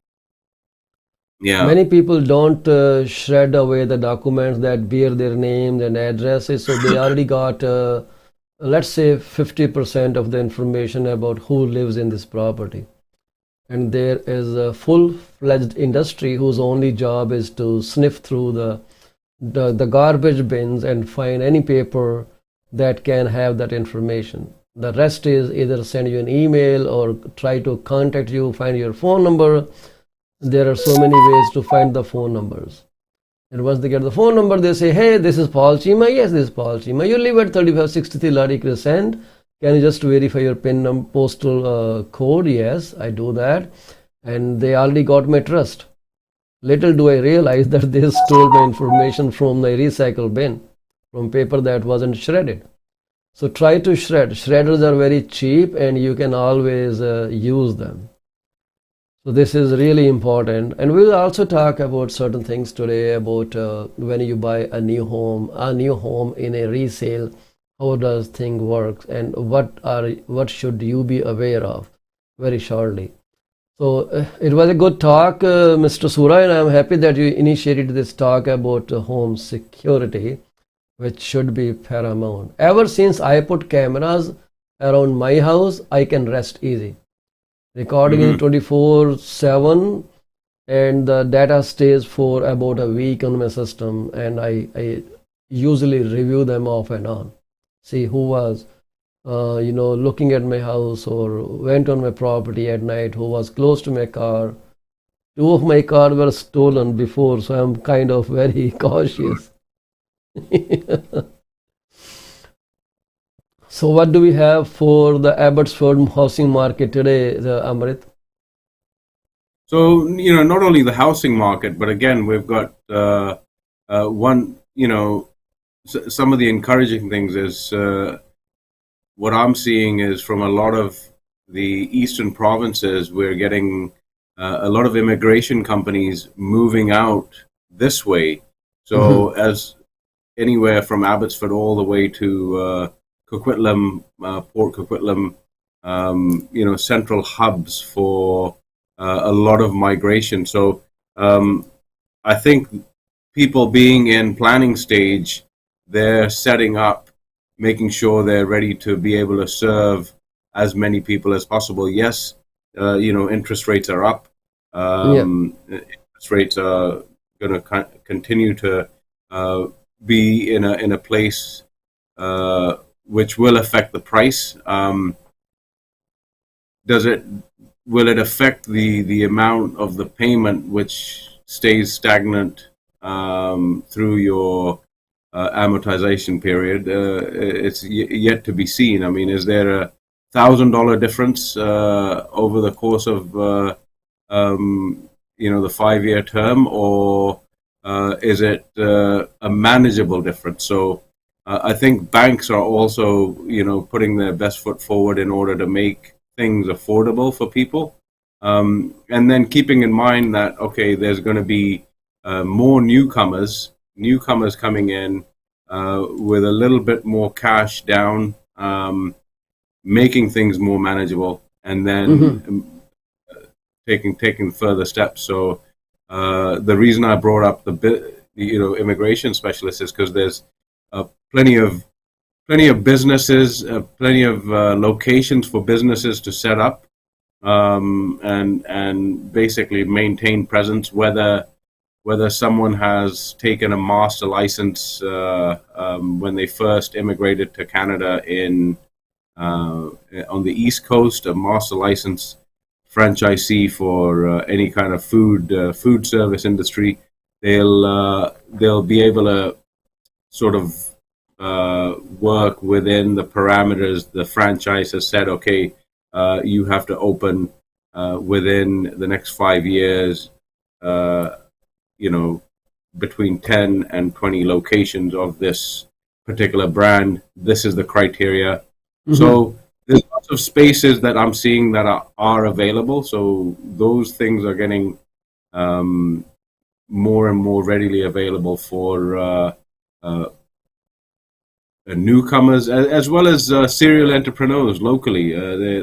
Yeah. Many people don't shred away the documents that bear their names and addresses, so they already got, let's say, 50% of the information about who lives in this property. and there is a full-fledged industry whose only job is to sniff through the garbage bins and find any paper that can have that information. The rest is either send you an email or try to contact you, find your phone number. There are so many ways to find the phone numbers. And once they get the phone number, they say, hey, this is Paul Cheema. Yes, this is Paul Cheema. You live at 3563 Ladi Crescent. Can you just verify your PIN postal code? Yes, I do that. And they already got my trust. Little do I realize that they stole my information from my recycle bin, from paper that wasn't shredded. So try to shred. Shredders are very cheap and you can always use them. So this is really important. And we'll also talk about certain things today about when you buy a new home in a resale, how does thing work and what should you be aware of very shortly. So it was a good talk, Mr. Sura, and I'm happy that you initiated this talk about home security, which should be paramount. Ever since I put cameras around my house, I can rest easy. Recording is 24/7 and the data stays for about a week on my system, and I usually review them off and on. See who was looking at my house or went on my property at night, who was close to my car. 2 of my cars were stolen before, so I'm kind of very cautious. So what do we have for the Abbotsford housing market today, Amrit? So, not only the housing market, but again, we've got one, some of the encouraging things is what I'm seeing is from a lot of the eastern provinces, we're getting a lot of immigration companies moving out this way. So as anywhere from Abbotsford all the way to Coquitlam, Port Coquitlam, central hubs for a lot of migration. So I think people being in planning stage, they're setting up, making sure they're ready to be able to serve as many people as possible. Yes, interest rates are up. Interest rates are going to continue to be in a place which will affect the price. Will it affect the amount of the payment which stays stagnant through your amortization period? It's yet to be seen. I mean, is there a $1,000 difference over the course of the 5-year term, or is it a manageable difference? So I think banks are also putting their best foot forward in order to make things affordable for people, and then keeping in mind that there's going to be more newcomers coming in with a little bit more cash down, making things more manageable, and then taking further steps. So the reason I brought up the immigration specialists is because there's plenty of businesses, plenty of locations for businesses to set up and basically maintain presence, whether someone has taken a master license when they first immigrated to Canada on the East Coast, a master license franchisee for any kind of food service industry. They'll be able to sort of work within the parameters the franchise has said. You have to open within the next 5 years. Between 10 and 20 locations of this particular brand. This is the criteria. So there's lots of spaces that I'm seeing that are available. So those things are getting more and more readily available for newcomers as well as serial entrepreneurs locally.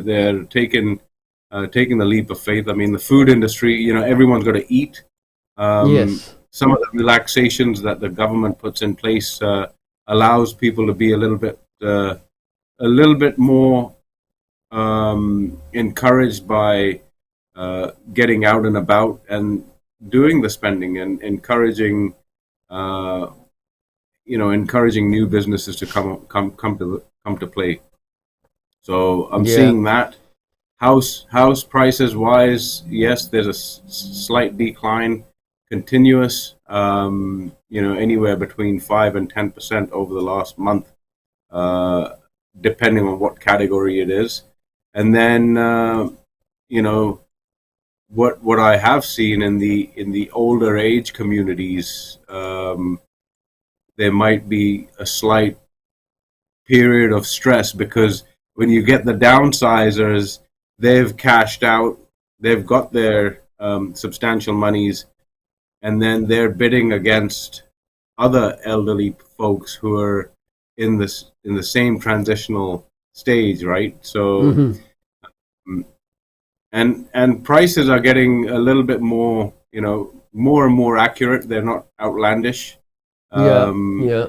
They're taking the leap of faith. I mean, the food industry, everyone's got to eat. Yes. Some of the relaxations that the government puts in place allows people to be a little bit more encouraged by getting out and about and doing the spending and encouraging, uh, encouraging new businesses to come to play. So I'm Yeah, seeing that. House prices wise, yes, there's a slight decline, continuous. Anywhere between 5 and 10% over the last month, uh, depending on what category it is. And then you know what I have seen in the older age communities, there might be a slight period of stress because when you get the downsizers, they've cashed out, they've got their substantial monies, and then they're bidding against other elderly folks who are in the same transitional stage, right? So hmm, and prices are getting a little bit more, more and more accurate. They're not outlandish. yeah, Um, yeah.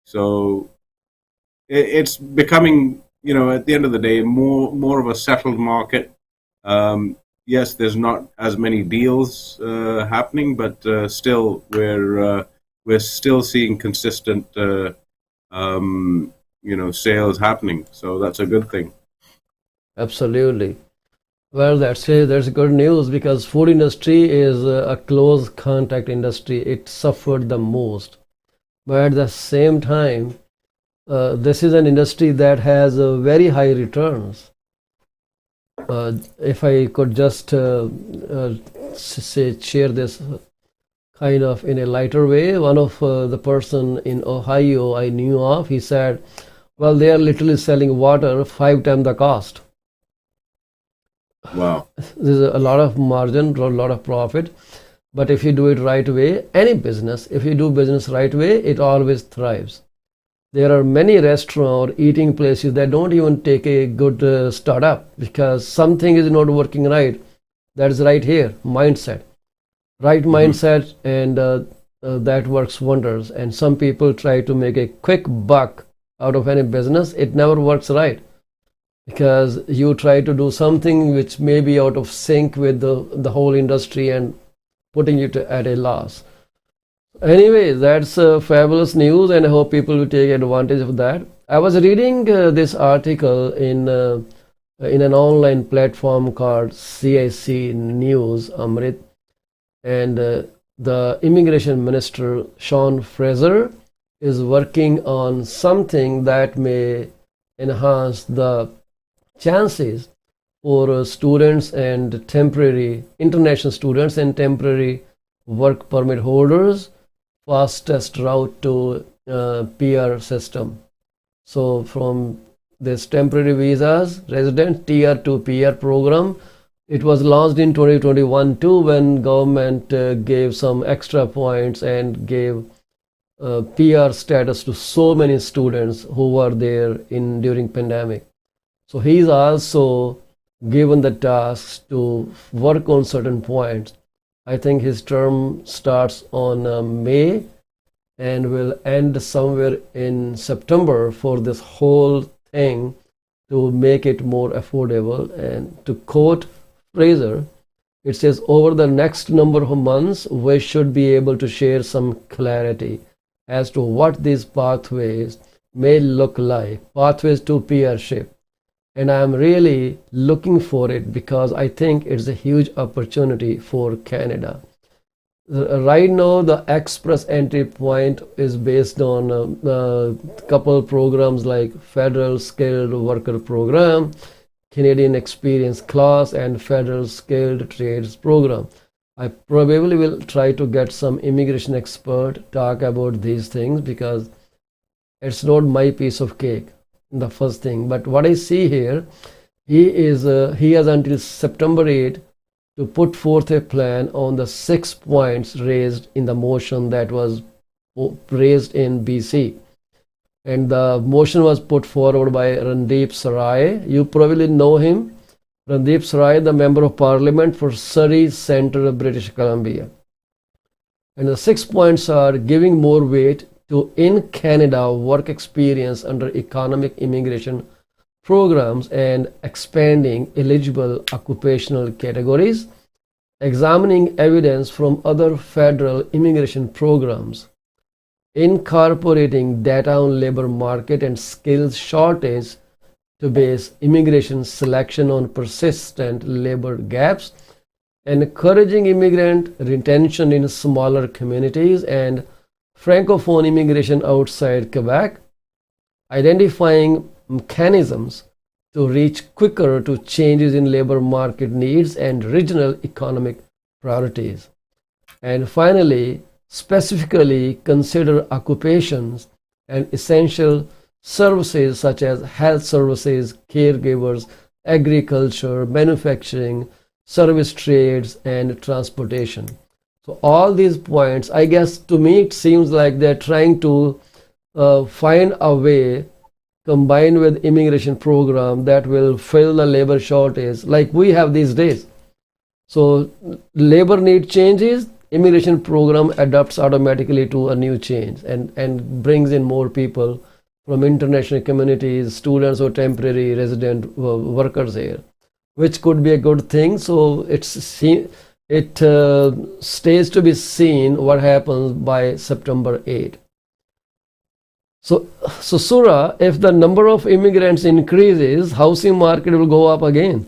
so it's becoming, at the end of the day, more of a settled market. Yes, there's not as many deals happening, but still, we're still seeing consistent, sales happening. So that's a good thing. Absolutely. Well, that's good news because food industry is a close contact industry. It suffered the most, but at the same time, this is an industry that has very high returns. If I could just say share this kind of in a lighter way, one of the person in Ohio I knew of, he said, "Well, they are literally selling water 5 times the cost." Wow. There's a lot of margin, a lot of profit. But if you do it right way, any business, if you do business right way, it always thrives. There are many restaurant eating places that don't even take a good startup because something is not working right. That is right here, mindset. Right Hmm. mindset, and that works wonders. And some people try to make a quick buck out of any business. It never works right because you try to do something which may be out of sync with the whole industry and putting it at a loss. Anyway, that's fabulous news, and I hope people will take advantage of that. I was reading this article in an online platform called CIC News, Amrit, and the immigration minister Sean Fraser is working on something that may enhance the chances for students and temporary international students and temporary work permit holders fastest route to PR system. So from this temporary visas resident tier to PR program, it was launched in 2021 too when government gave some extra points and gave PR status to so many students who were there in during pandemic. So he's also given the tasks to work on certain points. I think his term starts on May and will end somewhere in September for this whole thing to make it more affordable. And to quote Fraser, it says, over the next number of months, we should be able to share some clarity as to what these pathways may look like, pathways to peership. And I'm really looking for it because I think it's a huge opportunity for Canada. Right now, the express entry point is based on a couple programs like Federal Skilled Worker Program, Canadian Experience Class, and Federal Skilled Trades Program. I probably will try to get some immigration expert talk about these things because it's not my piece of cake, the first thing. But what I see here, he has until September 8 to put forth a plan on the 6 points raised in the motion that was raised in BC. And the motion was put forward by Randeep Sarai. You probably know him. Randeep Sarai, the Member of Parliament for Surrey Centre, British Columbia. And the 6 points are giving more weight to in Canada work experience under economic immigration programs and expanding eligible occupational categories, examining evidence from other federal immigration programs, incorporating data on labor market and skills shortage to base immigration selection on persistent labor gaps, encouraging immigrant retention in smaller communities and francophone immigration outside Quebec, identifying mechanisms to reach quicker to changes in labor market needs and regional economic priorities. And finally, specifically consider occupations and essential services such as health services, caregivers, agriculture, manufacturing, service trades, and transportation. So all these points, I guess to me it seems like they're trying to find a way combined with immigration program that will fill the labor shortage like we have these days. So labor need changes, immigration program adapts automatically to a new change and brings in more people from international communities, students or temporary resident workers here, which could be a good thing. So it stays to be seen what happens by September 8. So Sura, if the number of immigrants increases, housing market will go up again.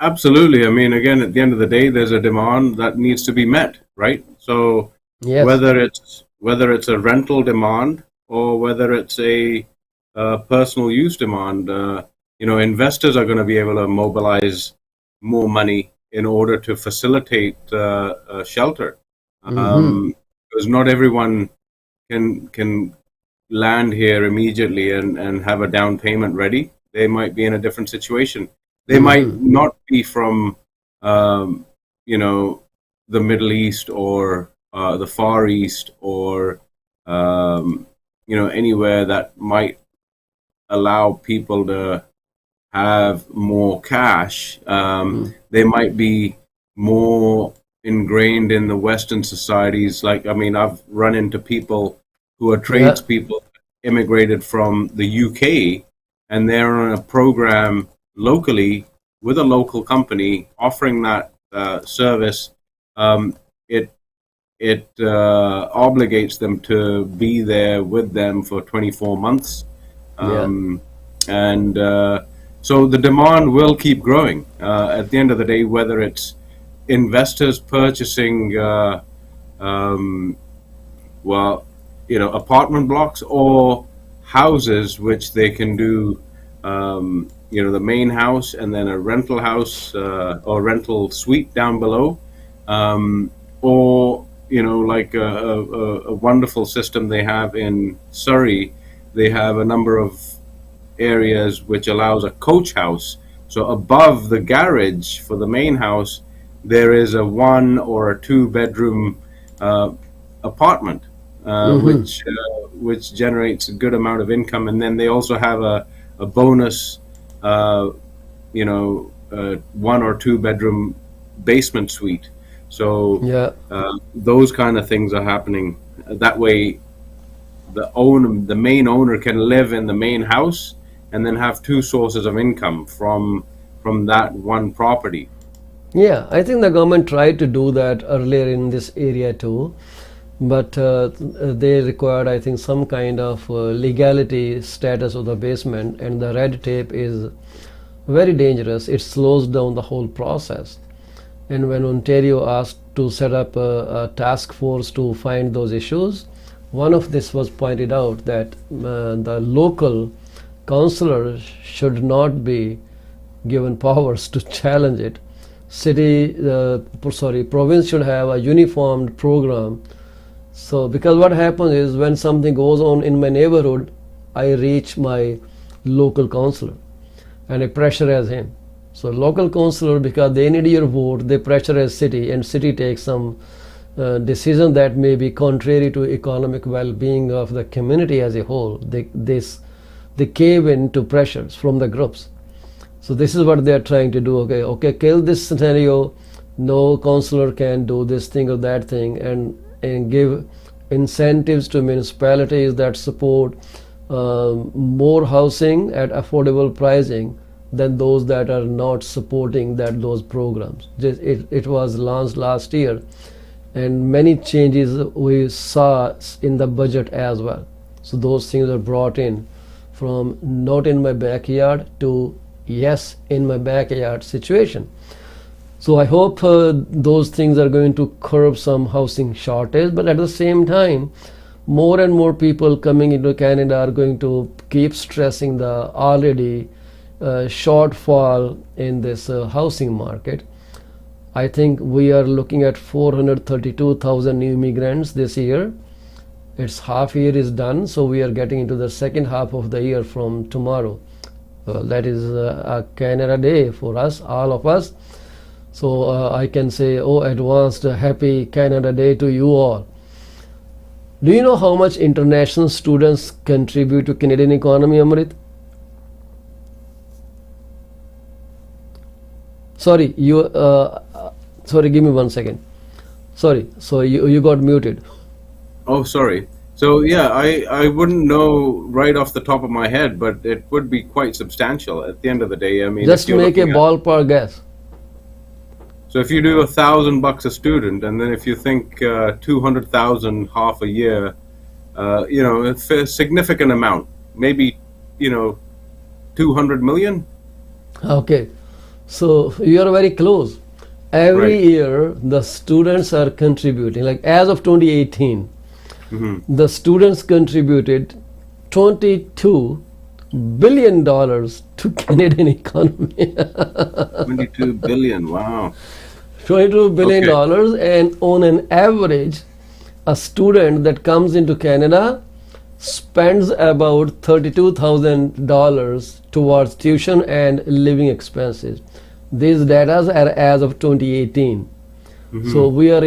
Absolutely. I mean, again, at the end of the day, there's a demand that needs to be met, right? So Yes. whether it's a rental demand or whether it's a personal use demand, investors are going to be able to mobilize more money in order to facilitate shelter, because not everyone can land here immediately and have a down payment ready. They might be in a different situation. They might not be from, the Middle East or the Far East or, anywhere that might allow people to have more cash. They might be more ingrained in the Western societies. I've run into people who are tradespeople, immigrated from the UK, and they're on a program locally with a local company offering that service. It obligates them to be there with them for 24 months. So the demand will keep growing. At the end of the day, whether it's investors purchasing apartment blocks or houses, which they can do, the main house and then a rental house or rental suite down below, or like a wonderful system they have in Surrey. They have a number of areas which allows a coach house. So above the garage for the main house, there is a 1 or a 2 bedroom apartment, which generates a good amount of income. And then they also have a bonus, 1 or 2 bedroom basement suite. So those kind of things are happening. That way, the main owner can live in the main house and then have 2 sources of income from that one property. Yeah, I think the government tried to do that earlier in this area too, but they required, I think, some kind of legality status of the basement, and the red tape is very dangerous. It slows down the whole process. And when Ontario asked to set up a task force to find those issues, one of this was pointed out that the local councillor should not be given powers to challenge it. Province should have a uniformed program. So because what happens is when something goes on in my neighborhood, I reach my local councillor and I pressurize him. So local councillor, because they need your vote, they pressurize city, and city takes some decision that may be contrary to economic well-being of the community as a whole. They cave into pressures from the groups. So this is what they are trying to do. Okay, kill this scenario. No councillor can do this thing or that thing, and give incentives to municipalities that support more housing at affordable pricing than those that are not supporting those programs. It was launched last year, and many changes we saw in the budget as well. So those things are brought in from not in my backyard to yes in my backyard situation. So I hope those things are going to curb some housing shortage, but at the same time, more and more people coming into Canada are going to keep stressing the already shortfall in this housing market. I think we are looking at 432,000 new immigrants this year. Its half year is done, so we are getting into the second half of the year from tomorrow. That is a Canada Day for us, all of us. So I can say, oh, advanced happy Canada Day to you all. Do you know how much international students contribute to Canadian economy, Amrit? Sorry, sorry, give me 1 second. Sorry, so you got muted. Oh, sorry. So yeah, I wouldn't know right off the top of my head, but it would be quite substantial at the end of the day. I mean, just make a ballpark guess. So if you do $1,000 a student, and then if you think 200,000 half a year, it's a significant amount. Maybe 200 million. Okay, so you are very close. Every Right. year the students are contributing. Like as of 2018, the students contributed $22 billion to Canadian economy. 22 billion. Wow. $22 billion, Okay. and on an average, a student that comes into Canada spends about $32,000 towards tuition and living expenses. These data are as of 2018. So we are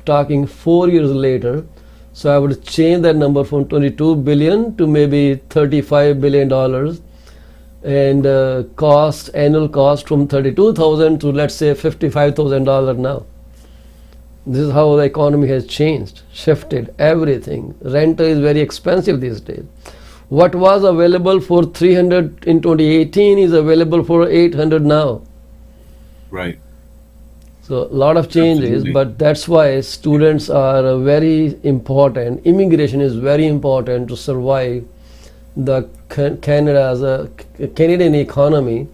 talking 4 years later. So I would change that number from 22 billion to maybe $35 billion, and annual cost from 32,000 to let's say $55,000 now. This is how the economy has changed, shifted everything. Rent is very expensive these days. What was available for 300 in 2018 is available for 800 now. Right. So a lot of changes, Absolutely. but that's why students are very important. Immigration is very important to survive the Canadian economy,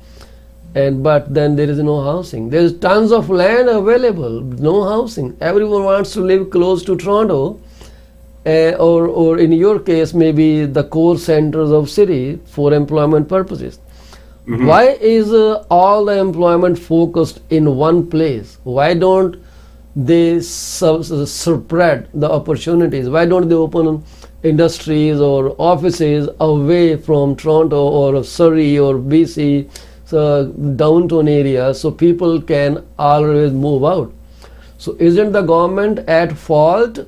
but then there is no housing. There is tons of land available, no housing. Everyone wants to live close to Toronto, or in your case, maybe the core centers of city for employment purposes. Why is all the employment focused in one place? Why don't they spread the opportunities? Why don't they open industries or offices away from Toronto or Surrey or BC, so downtown areas, so people can always move out? So isn't the government at fault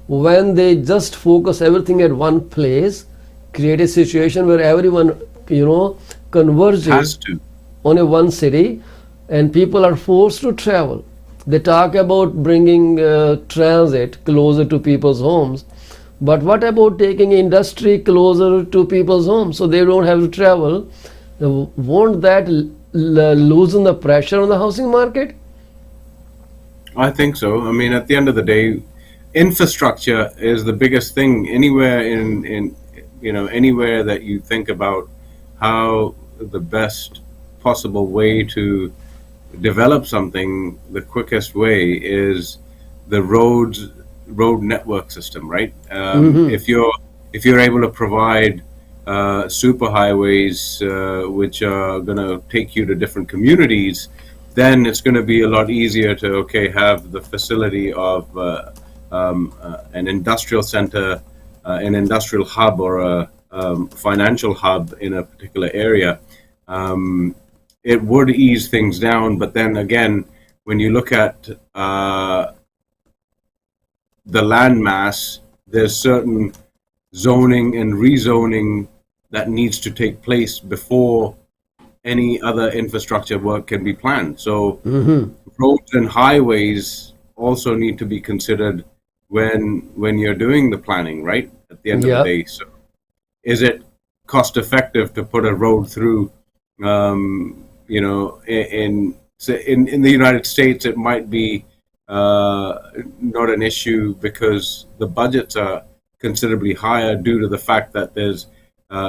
when they just focus everything at one place, create a situation where everyone converges Has to. on a one city, and people are forced to travel? They talk about bringing transit closer to people's homes, but what about taking industry closer to people's homes so they don't have to travel? Won't that loosen the pressure on the housing market? I think so. I mean, at the end of the day, infrastructure is the biggest thing anywhere anywhere that you think about how the best possible way to develop something. The quickest way is the road network system, right? If you're able to provide super highways which are going to take you to different communities, then it's going to be a lot easier to have the facility of an industrial center, an industrial hub, or a financial hub in a particular area. It would ease things down, but then again, when you look at the land mass, there's certain zoning and rezoning that needs to take place before any other infrastructure work can be planned. So roads and highways also need to be considered when you're doing the planning, right? At the end of the day. So is it cost effective to put a road through? You know, in the United States, it might be not an issue because the budgets are considerably higher due to the fact that there's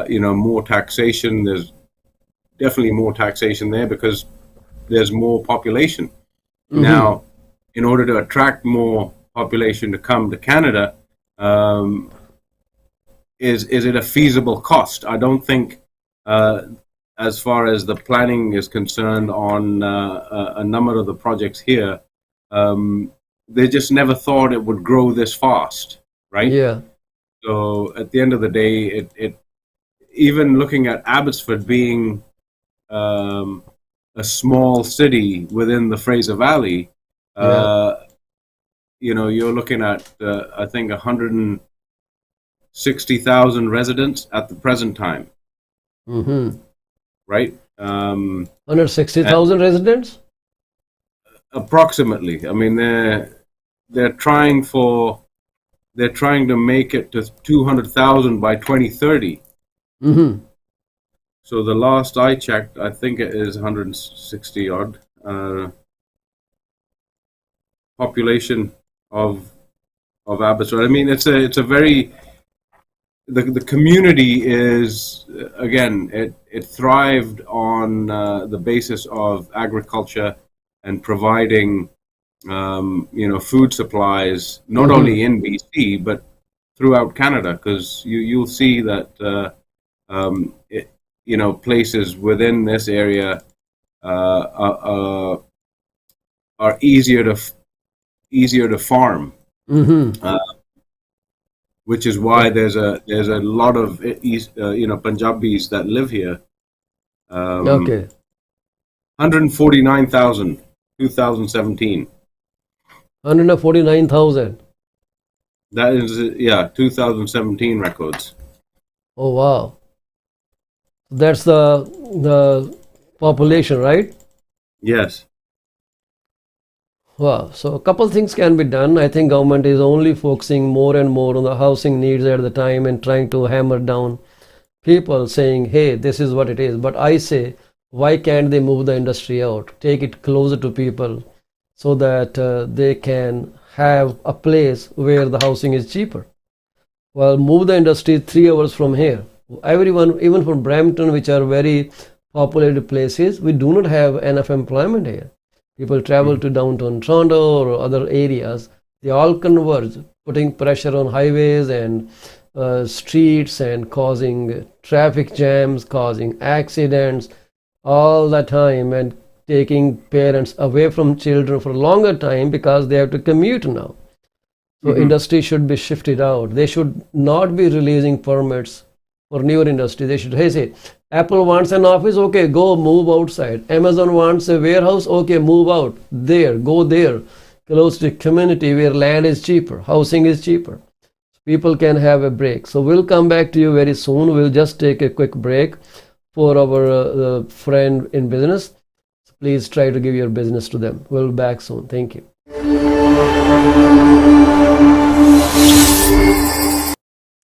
you know, more taxation. There's definitely more taxation there because there's more population. Mm-hmm. Now, in order to attract more population to come to Canada, um, is it a feasible cost? I don't think, as far as the planning is concerned, on a number of the projects here, they just never thought it would grow this fast, right? Yeah. So at the end of the day, it even looking at Abbotsford being um, a small city within the Fraser Valley, Yeah. uh, you know, you're looking at I think 160,000 residents at the present time, Mm-hmm. right? 160,000 residents? Approximately. I mean, they're trying for they're trying to make it to 200,000 by 2030. Mm-hmm. So the last I checked, I think it is 160 odd population of Abbotsford. I mean, it's a very the community is again it thrived on the basis of agriculture and providing you know, food supplies not Mm-hmm. only in BC but throughout Canada, because you'll see that you know, places within this area are easier to farm, Mm-hmm. uh, which is why Yeah. there's a lot of East, you know, Punjabis that live here. Okay. 149,000, 2017. 149,000. That is, yeah, 2017 records. Oh, wow. That's the population, right? Yes. Wow. So a couple things can be done. I think government is only focusing more and more on the housing needs at the time and trying to hammer down people saying, hey, this is what it is. But I say, why can't they move the industry out? Take it closer to people so that they can have a place where the housing is cheaper. Well, move the industry 3 hours from here. Everyone, even from Brampton, which are very populated places, we do not have enough employment here. People travel Mhm. to downtown Toronto or other areas. They all converge, putting pressure on highways and streets and causing traffic jams, causing accidents all the time, and taking parents away from children for a longer time because they have to commute now. So Mhm. industry should be shifted out. They should not be releasing permits for newer industry. They should, hey, say, Apple wants an office, okay, go move outside. Amazon wants a warehouse, okay, move out. There, go there. Close to community where land is cheaper, housing is cheaper. People can have a break. So we'll come back to you very soon. We'll just take a quick break for our friend in business. So please try to give your business to them. We'll be back soon. Thank you.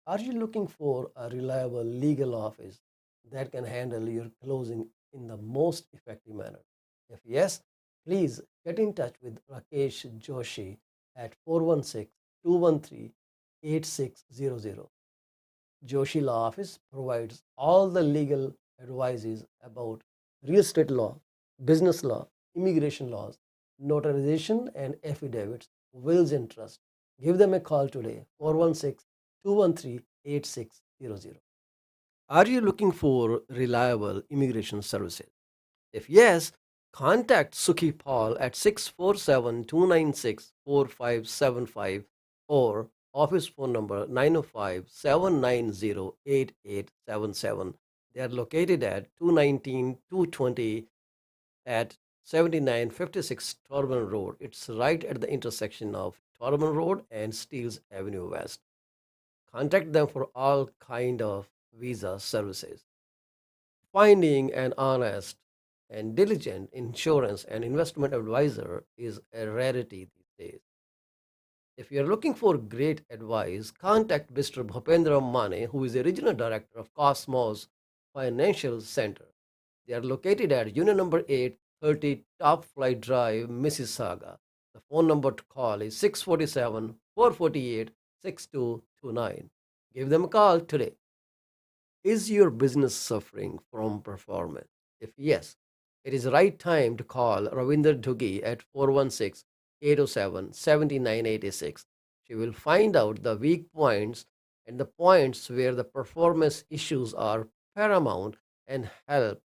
Are you looking for a reliable legal office that can handle your closing in the most effective manner? If yes, please get in touch with Rakesh Joshi at 416 213 8600. Joshi Law Office provides all the legal advices about real estate law, business law, immigration laws, notarization and affidavits, wills and trust. Give them a call today, 416 213 8600. Are you looking for reliable immigration services? If yes, contact Sukhi Paul at 647 296 4575 or office phone number 905 790 8877. They are located at 219 220 at 7956 Torban Road. It's right at the intersection of Torban Road and Steeles Avenue West. Contact them for all kind of visa services. Finding an honest and diligent insurance and investment advisor is a rarity these days. If you're looking for great advice, contact Mr. Bhupendra Mane, who is the regional director of Cosmos Financial Center. They are located at Union number 830 Top Flight Drive, Mississauga. The phone number to call is 647 448 6229. Give them a call today. Is your business suffering from performance? If yes, it is the right time to call Ravinder Duggi at 416 807 7986. She will find out the weak points and the points where the performance issues are paramount and help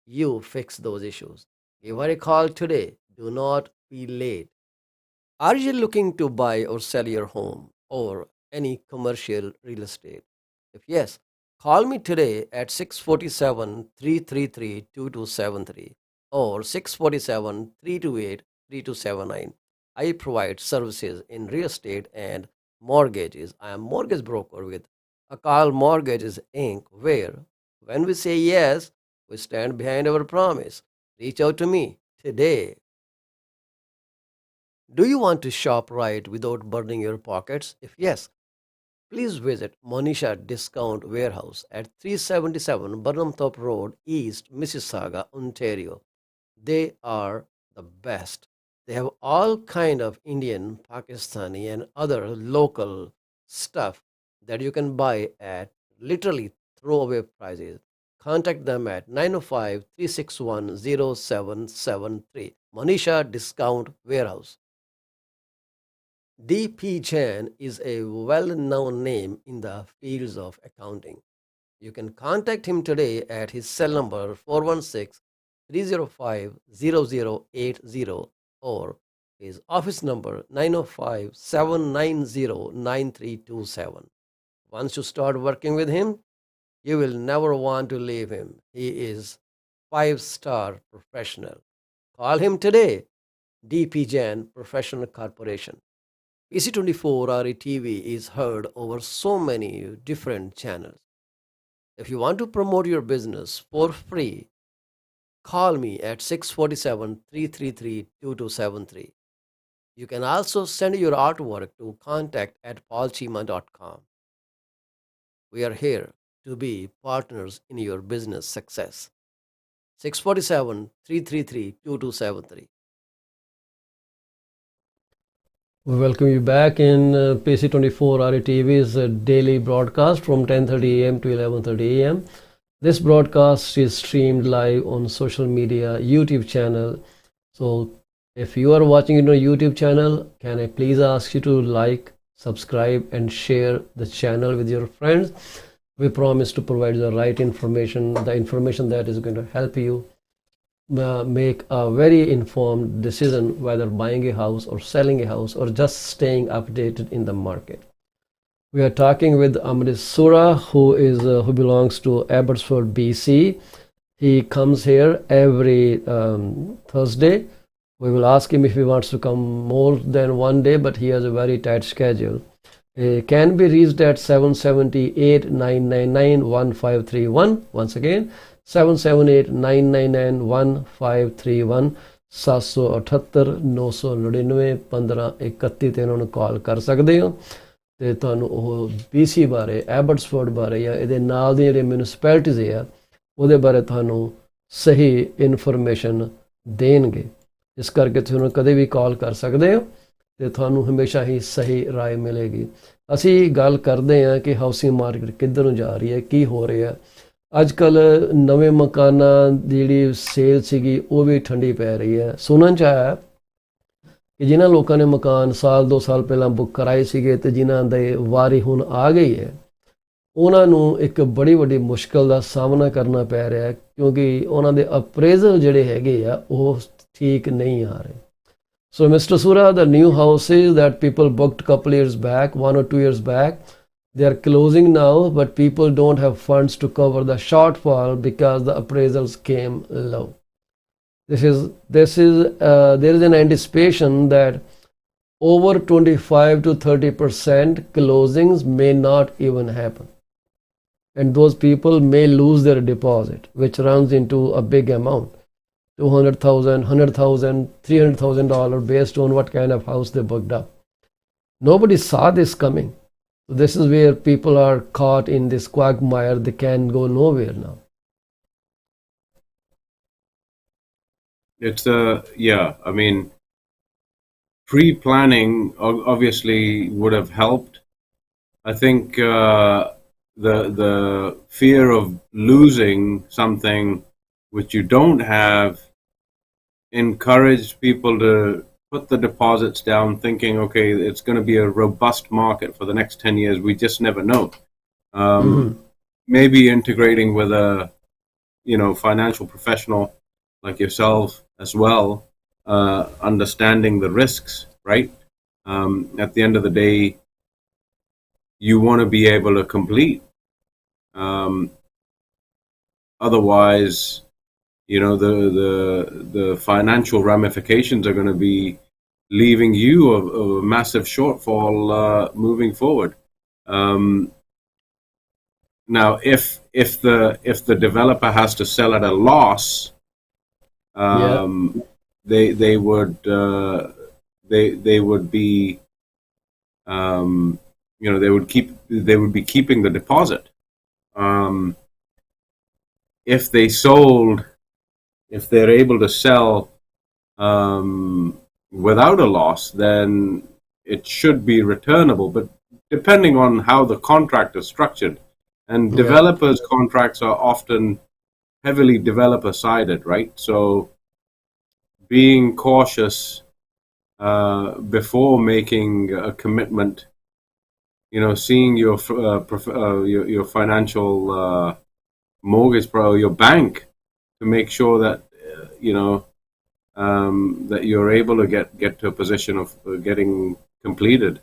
you fix those issues. Give her a call today. Do not be late. Are you looking to buy or sell your home or any commercial real estate? If yes, call me today at 647 333 2273 or 647 328 3279. I provide services in real estate and mortgages. I am mortgage broker with Akal Mortgages Inc., where when we say yes, we stand behind our promise. Reach out to me today. Do you want to shop right without burning your pockets? If yes, please visit Monisha Discount Warehouse at 377 Burnhamthorpe Road, East Mississauga, Ontario. They are the best. They have all kind of Indian, Pakistani and other local stuff that you can buy at literally throwaway prices. Contact them at 905 361 0773. Monisha Discount Warehouse. D.P. Jain is a well-known name in the fields of accounting. You can contact him today at his cell number 416-305-0080 or his office number 905-790-9327. Once you start working with him, you will never want to leave him. He is 5-star professional. Call him today. D.P. Jain Professional Corporation. PC24 RE TV is heard over so many different channels. If you want to promote your business for free, call me at 647 333 2273. You can also send your artwork to contact@paulcheema.com. We are here to be partners in your business success. 647 333 2273. We welcome you back in PC24 RE TV's daily broadcast from 10:30 a.m. to 11:30 a.m. This broadcast is streamed live on social media, YouTube channel. So if you are watching it on YouTube channel, can I please ask you to like, subscribe and share the channel with your friends. We promise to provide the right information, the information that is going to help you make a very informed decision whether buying a house or selling a house or just staying updated in the market. We are talking with Amrit Sura, who belongs to Abbotsford, BC. He comes here every Thursday. We will ask him if he wants to come more than one day, but he has a very tight schedule. He can be reached at 778-999-1531. Once again, 778-999-1531, 778-999-1531 ਤੇ ਉਹਨਾਂ ਨੂੰ ਕਾਲ ਕਰ ਸਕਦੇ ਹੋ ਤੇ ਤੁਹਾਨੂੰ ਉਹ BC ਬਾਰੇ, ਐਬਟਸਫੋਰਡ ਬਾਰੇ ਜਾਂ ਇਹਦੇ ਨਾਲ ਦੇ ਜਿਹੜੇ ਮਿਊਨਿਸਪੈਲਿਟੀਜ਼ ਆ ਉਹਦੇ ਬਾਰੇ ਤੁਹਾਨੂੰ ਸਹੀ ਇਨਫੋਰਮੇਸ਼ਨ ਦੇਣਗੇ। ਇਸ ਕਰਕੇ ਤੁਸੀਂ ਉਹਨਾਂ ਨੂੰ ਕਦੇ ਵੀ ਕਾਲ ਕਰ ਸਕਦੇ ਹੋ ਤੇ ਤੁਹਾਨੂੰ ਹਮੇਸ਼ਾ ਹੀ ਸਹੀ ਰਾਏ ਮਿਲੇਗੀ। ਅਸੀਂ ਗੱਲ ਕਰਦੇ ਹਾਂ ਕਿ ਹਾਊਸਿੰਗ ਮਾਰਕੀਟ ਕਿੱਧਰ ਨੂੰ ਜਾ ਰਹੀ ਹੈ, ਕੀ ਹੋ ਰਿਹਾ। ਅੱਜ ਕੱਲ੍ਹ ਨਵੇਂ ਮਕਾਨਾਂ ਦੀ ਜਿਹੜੀ ਸੇਲ ਸੀਗੀ ਉਹ ਵੀ ਠੰਡੀ ਪੈ ਰਹੀ ਹੈ। ਸੁਣਨ 'ਚ ਆਇਆ ਕਿ ਜਿਨ੍ਹਾਂ ਲੋਕਾਂ ਨੇ ਮਕਾਨ ਸਾਲ 2 ਸਾਲ ਪਹਿਲਾਂ ਬੁੱਕ ਕਰਾਏ ਸੀਗੇ ਤੇ ਜਿਨ੍ਹਾਂ ਦੇ ਵਾਰੀ ਹੁਣ ਆ ਗਈ ਹੈ, ਉਹਨਾਂ ਨੂੰ ਇੱਕ ਬੜੀ ਵੱਡੀ ਮੁਸ਼ਕਲ ਦਾ ਸਾਹਮਣਾ ਕਰਨਾ ਪੈ ਰਿਹਾ ਕਿਉਂਕਿ ਉਹਨਾਂ ਦੇ ਅਪਰੇਜ਼ਲ ਜਿਹੜੇ ਹੈਗੇ ਆ ਉਹ ਠੀਕ ਨਹੀਂ ਆ ਰਹੇ। So Mr. Sura, the new houses that people booked a couple years back, 1 or 2 years back, they are closing now, but people don't have funds to cover the shortfall because the appraisals came low. There is an anticipation that over 25 to 30% closings may not even happen. And those people may lose their deposit, which runs into a big amount. $200,000, $100,000, $300,000 based on what kind of house they booked up. Nobody saw this coming. So this is where people are caught in this quagmire. They can go nowhere now. It's yeah. I mean, pre-planning obviously would have helped. I think the fear of losing something which you don't have encouraged people to put the deposits down, thinking, okay, it's going to be a robust market for the next 10 years. We just never know. Maybe integrating with a financial professional like yourself as well, understanding the risks, right? At the end of the day, you want to be able to complete. Otherwise, the financial ramifications are going to be leaving you a massive shortfall moving forward. Now, if the developer has to sell at a loss, they would be they would be keeping the deposit. If they're able to sell without a loss, then it should be returnable. But depending on how the contract is structured, and developers' contracts are often heavily developer-sided, right? So being cautious before making a commitment, seeing your financial mortgage pro, your bank, to make sure that that you're able to get to a position of getting completed.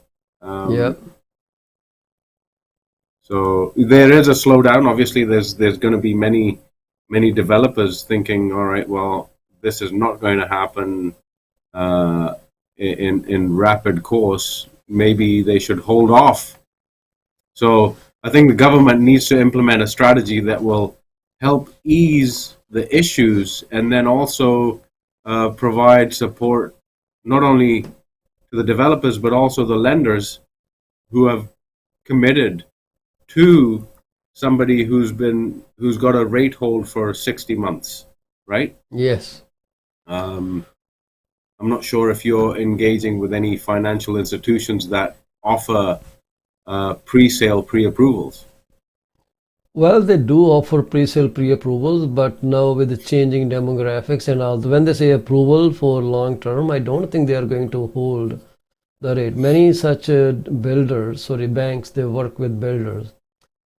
So there is a slowdown. Obviously, there's going to be many developers thinking, all right, well, this is not going to happen in rapid course. Maybe they should hold off. So I think the government needs to implement a strategy that will help ease the issues, and then also provide support not only to the developers but also the lenders who have committed to somebody who's got a rate hold for 60 months, right? Yes. I'm not sure if you're engaging with any financial institutions that offer pre-sale pre-approvals. Well, they do offer pre-sale pre-approvals, but now with the changing demographics and all, when they say approval for long term, I don't think they are going to hold the rate. Many such banks, they work with builders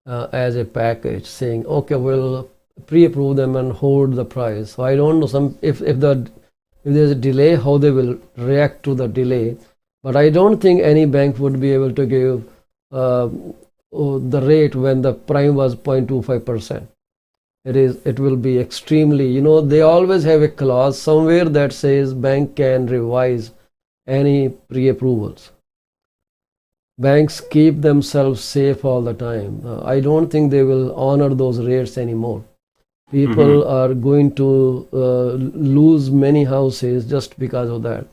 as a package, saying, okay, we'll pre-approve them and hold the price. So I don't know if there's a delay, how they will react to the delay. But I don't think any bank would be able to give the rate when the prime was 0.25%. It will be extremely, they always have a clause somewhere that says bank can revise any pre-approvals. Banks keep themselves safe all the time. I don't think they will honor those rates anymore. People are going to lose many houses just because of that.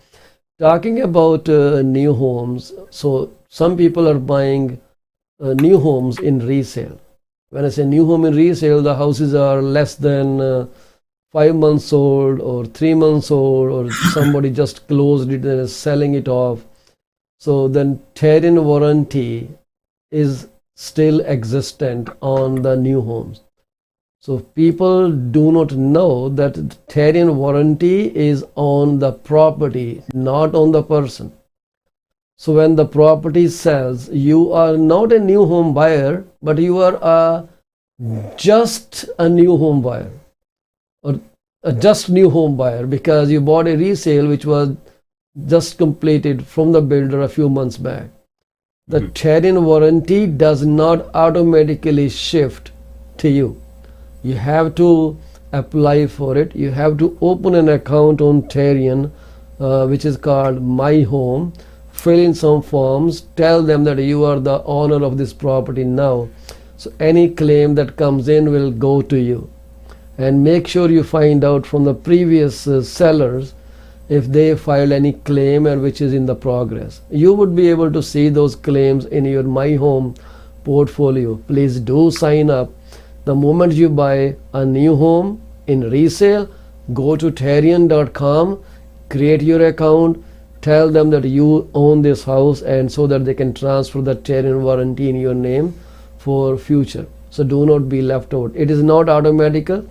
Talking about new homes, so some people are buying new homes in resale. When I say new home in resale, the houses are less than 5 months old or 3 months old, or somebody just closed it and is selling it off. So then terrain warranty is still existent on the new homes. So people do not know that terrain warranty is on the property, not on the person. So when the property sells, you are not a new home buyer, but you are just a new home buyer, or a just new home buyer, because you bought a resale which was just completed from the builder a few months back. The terrain warranty does not automatically shift to you. You have to apply for it. You have to open an account on Terrain, which is called My Home. Fill in some forms, tell them that you are the owner of this property now. So any claim that comes in will go to you. And make sure you find out from the previous sellers if they filed any claim and which is in the progress. You would be able to see those claims in your My Home portfolio. Please do sign up. The moment you buy a new home in resale, go to Terrian.com, create your account, tell them that you own this house, and so that they can transfer the Terrian warranty in your name for future. So do not be left out. It is not automatical.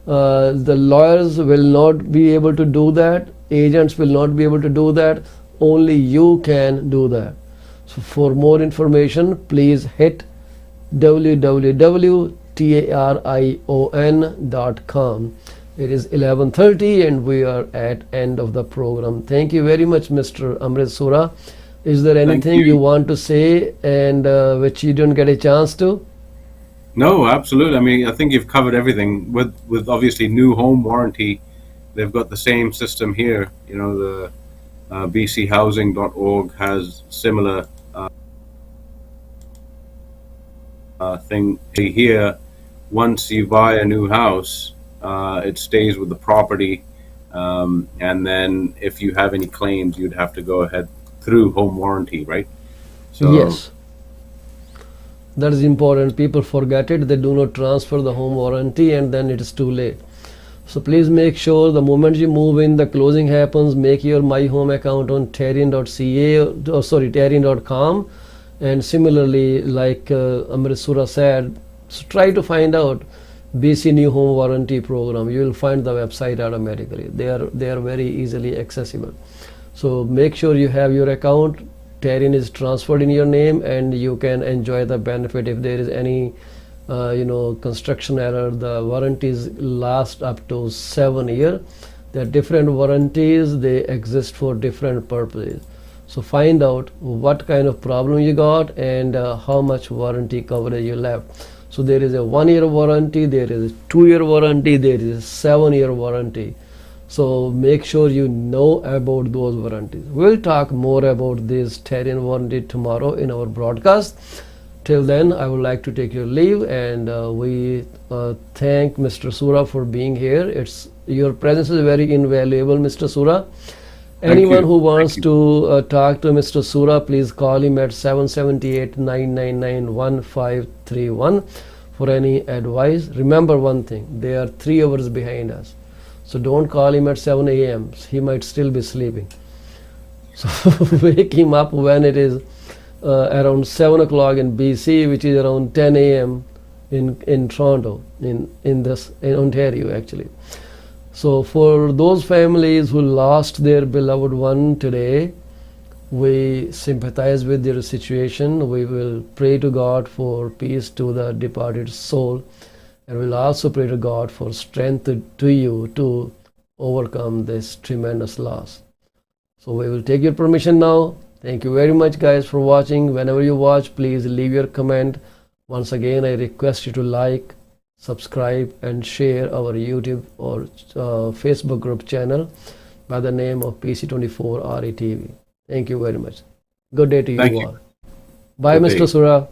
The lawyers will not be able to do that. Agents will not be able to do that. Only you can do that. So for more information, please hit www.tarion.com. It is 11:30 and we are at end of the program. Thank you very much, Mr. Amrit Sura. Is there anything you want to say and which you didn't get a chance to? No, absolutely. I mean, I think you've covered everything. With obviously new home warranty, they've got the same system here. You know, the bchousing.org has similar thing here. Once you buy a new house, it stays with the property, and then if you have any claims, you'd have to go ahead through home warranty, right? So yes, that is important. People forget it. They do not transfer the home warranty and then it is too late. So please make sure the moment you move in, the closing happens, make your My Home account on Terrian.com. And similarly, like Amrit Sura said, so try to find out BC New Home Warranty Program. You will find the website automatically. They are very easily accessible. So make sure you have your account. Terrian is transferred in your name, and you can enjoy the benefit. If there is any construction error, the warranties last up to 7 years. There are different warranties. They exist for different purposes. So find out what kind of problem you got and how much warranty coverage you left. So there is a 1-year warranty, there is a 2-year warranty, there is a 7-year warranty. So make sure you know about those warranties. We'll talk more about this Terrian warranty tomorrow in our broadcast. Till then, I would like to take your leave, and we thank Mr. Sura for being here. Your presence is very invaluable, Mr. Sura. Anyone who wants to talk to Mr. Sura, please call him at 778-999-1531 for any advice. Remember one thing, they are 3 hours behind us. So don't call him at 7 a.m. He might still be sleeping. So wake him up when it is around 7 o'clock in BC, which is around 10 a.m. in Toronto, in Ontario actually. So for those families who lost their beloved one today, we sympathize with their situation. We will pray to God for peace to the departed soul, and we'll also pray to God for strength to you to overcome this tremendous loss. So we will take your permission now. Thank you very much, guys, for watching. Whenever you watch, please leave your comment. Once again, I request you to like, subscribe and share our YouTube or Facebook group channel by the name of PC24 RE TV. Thank you very much. Good day to you all. Bye, Mr. Sura.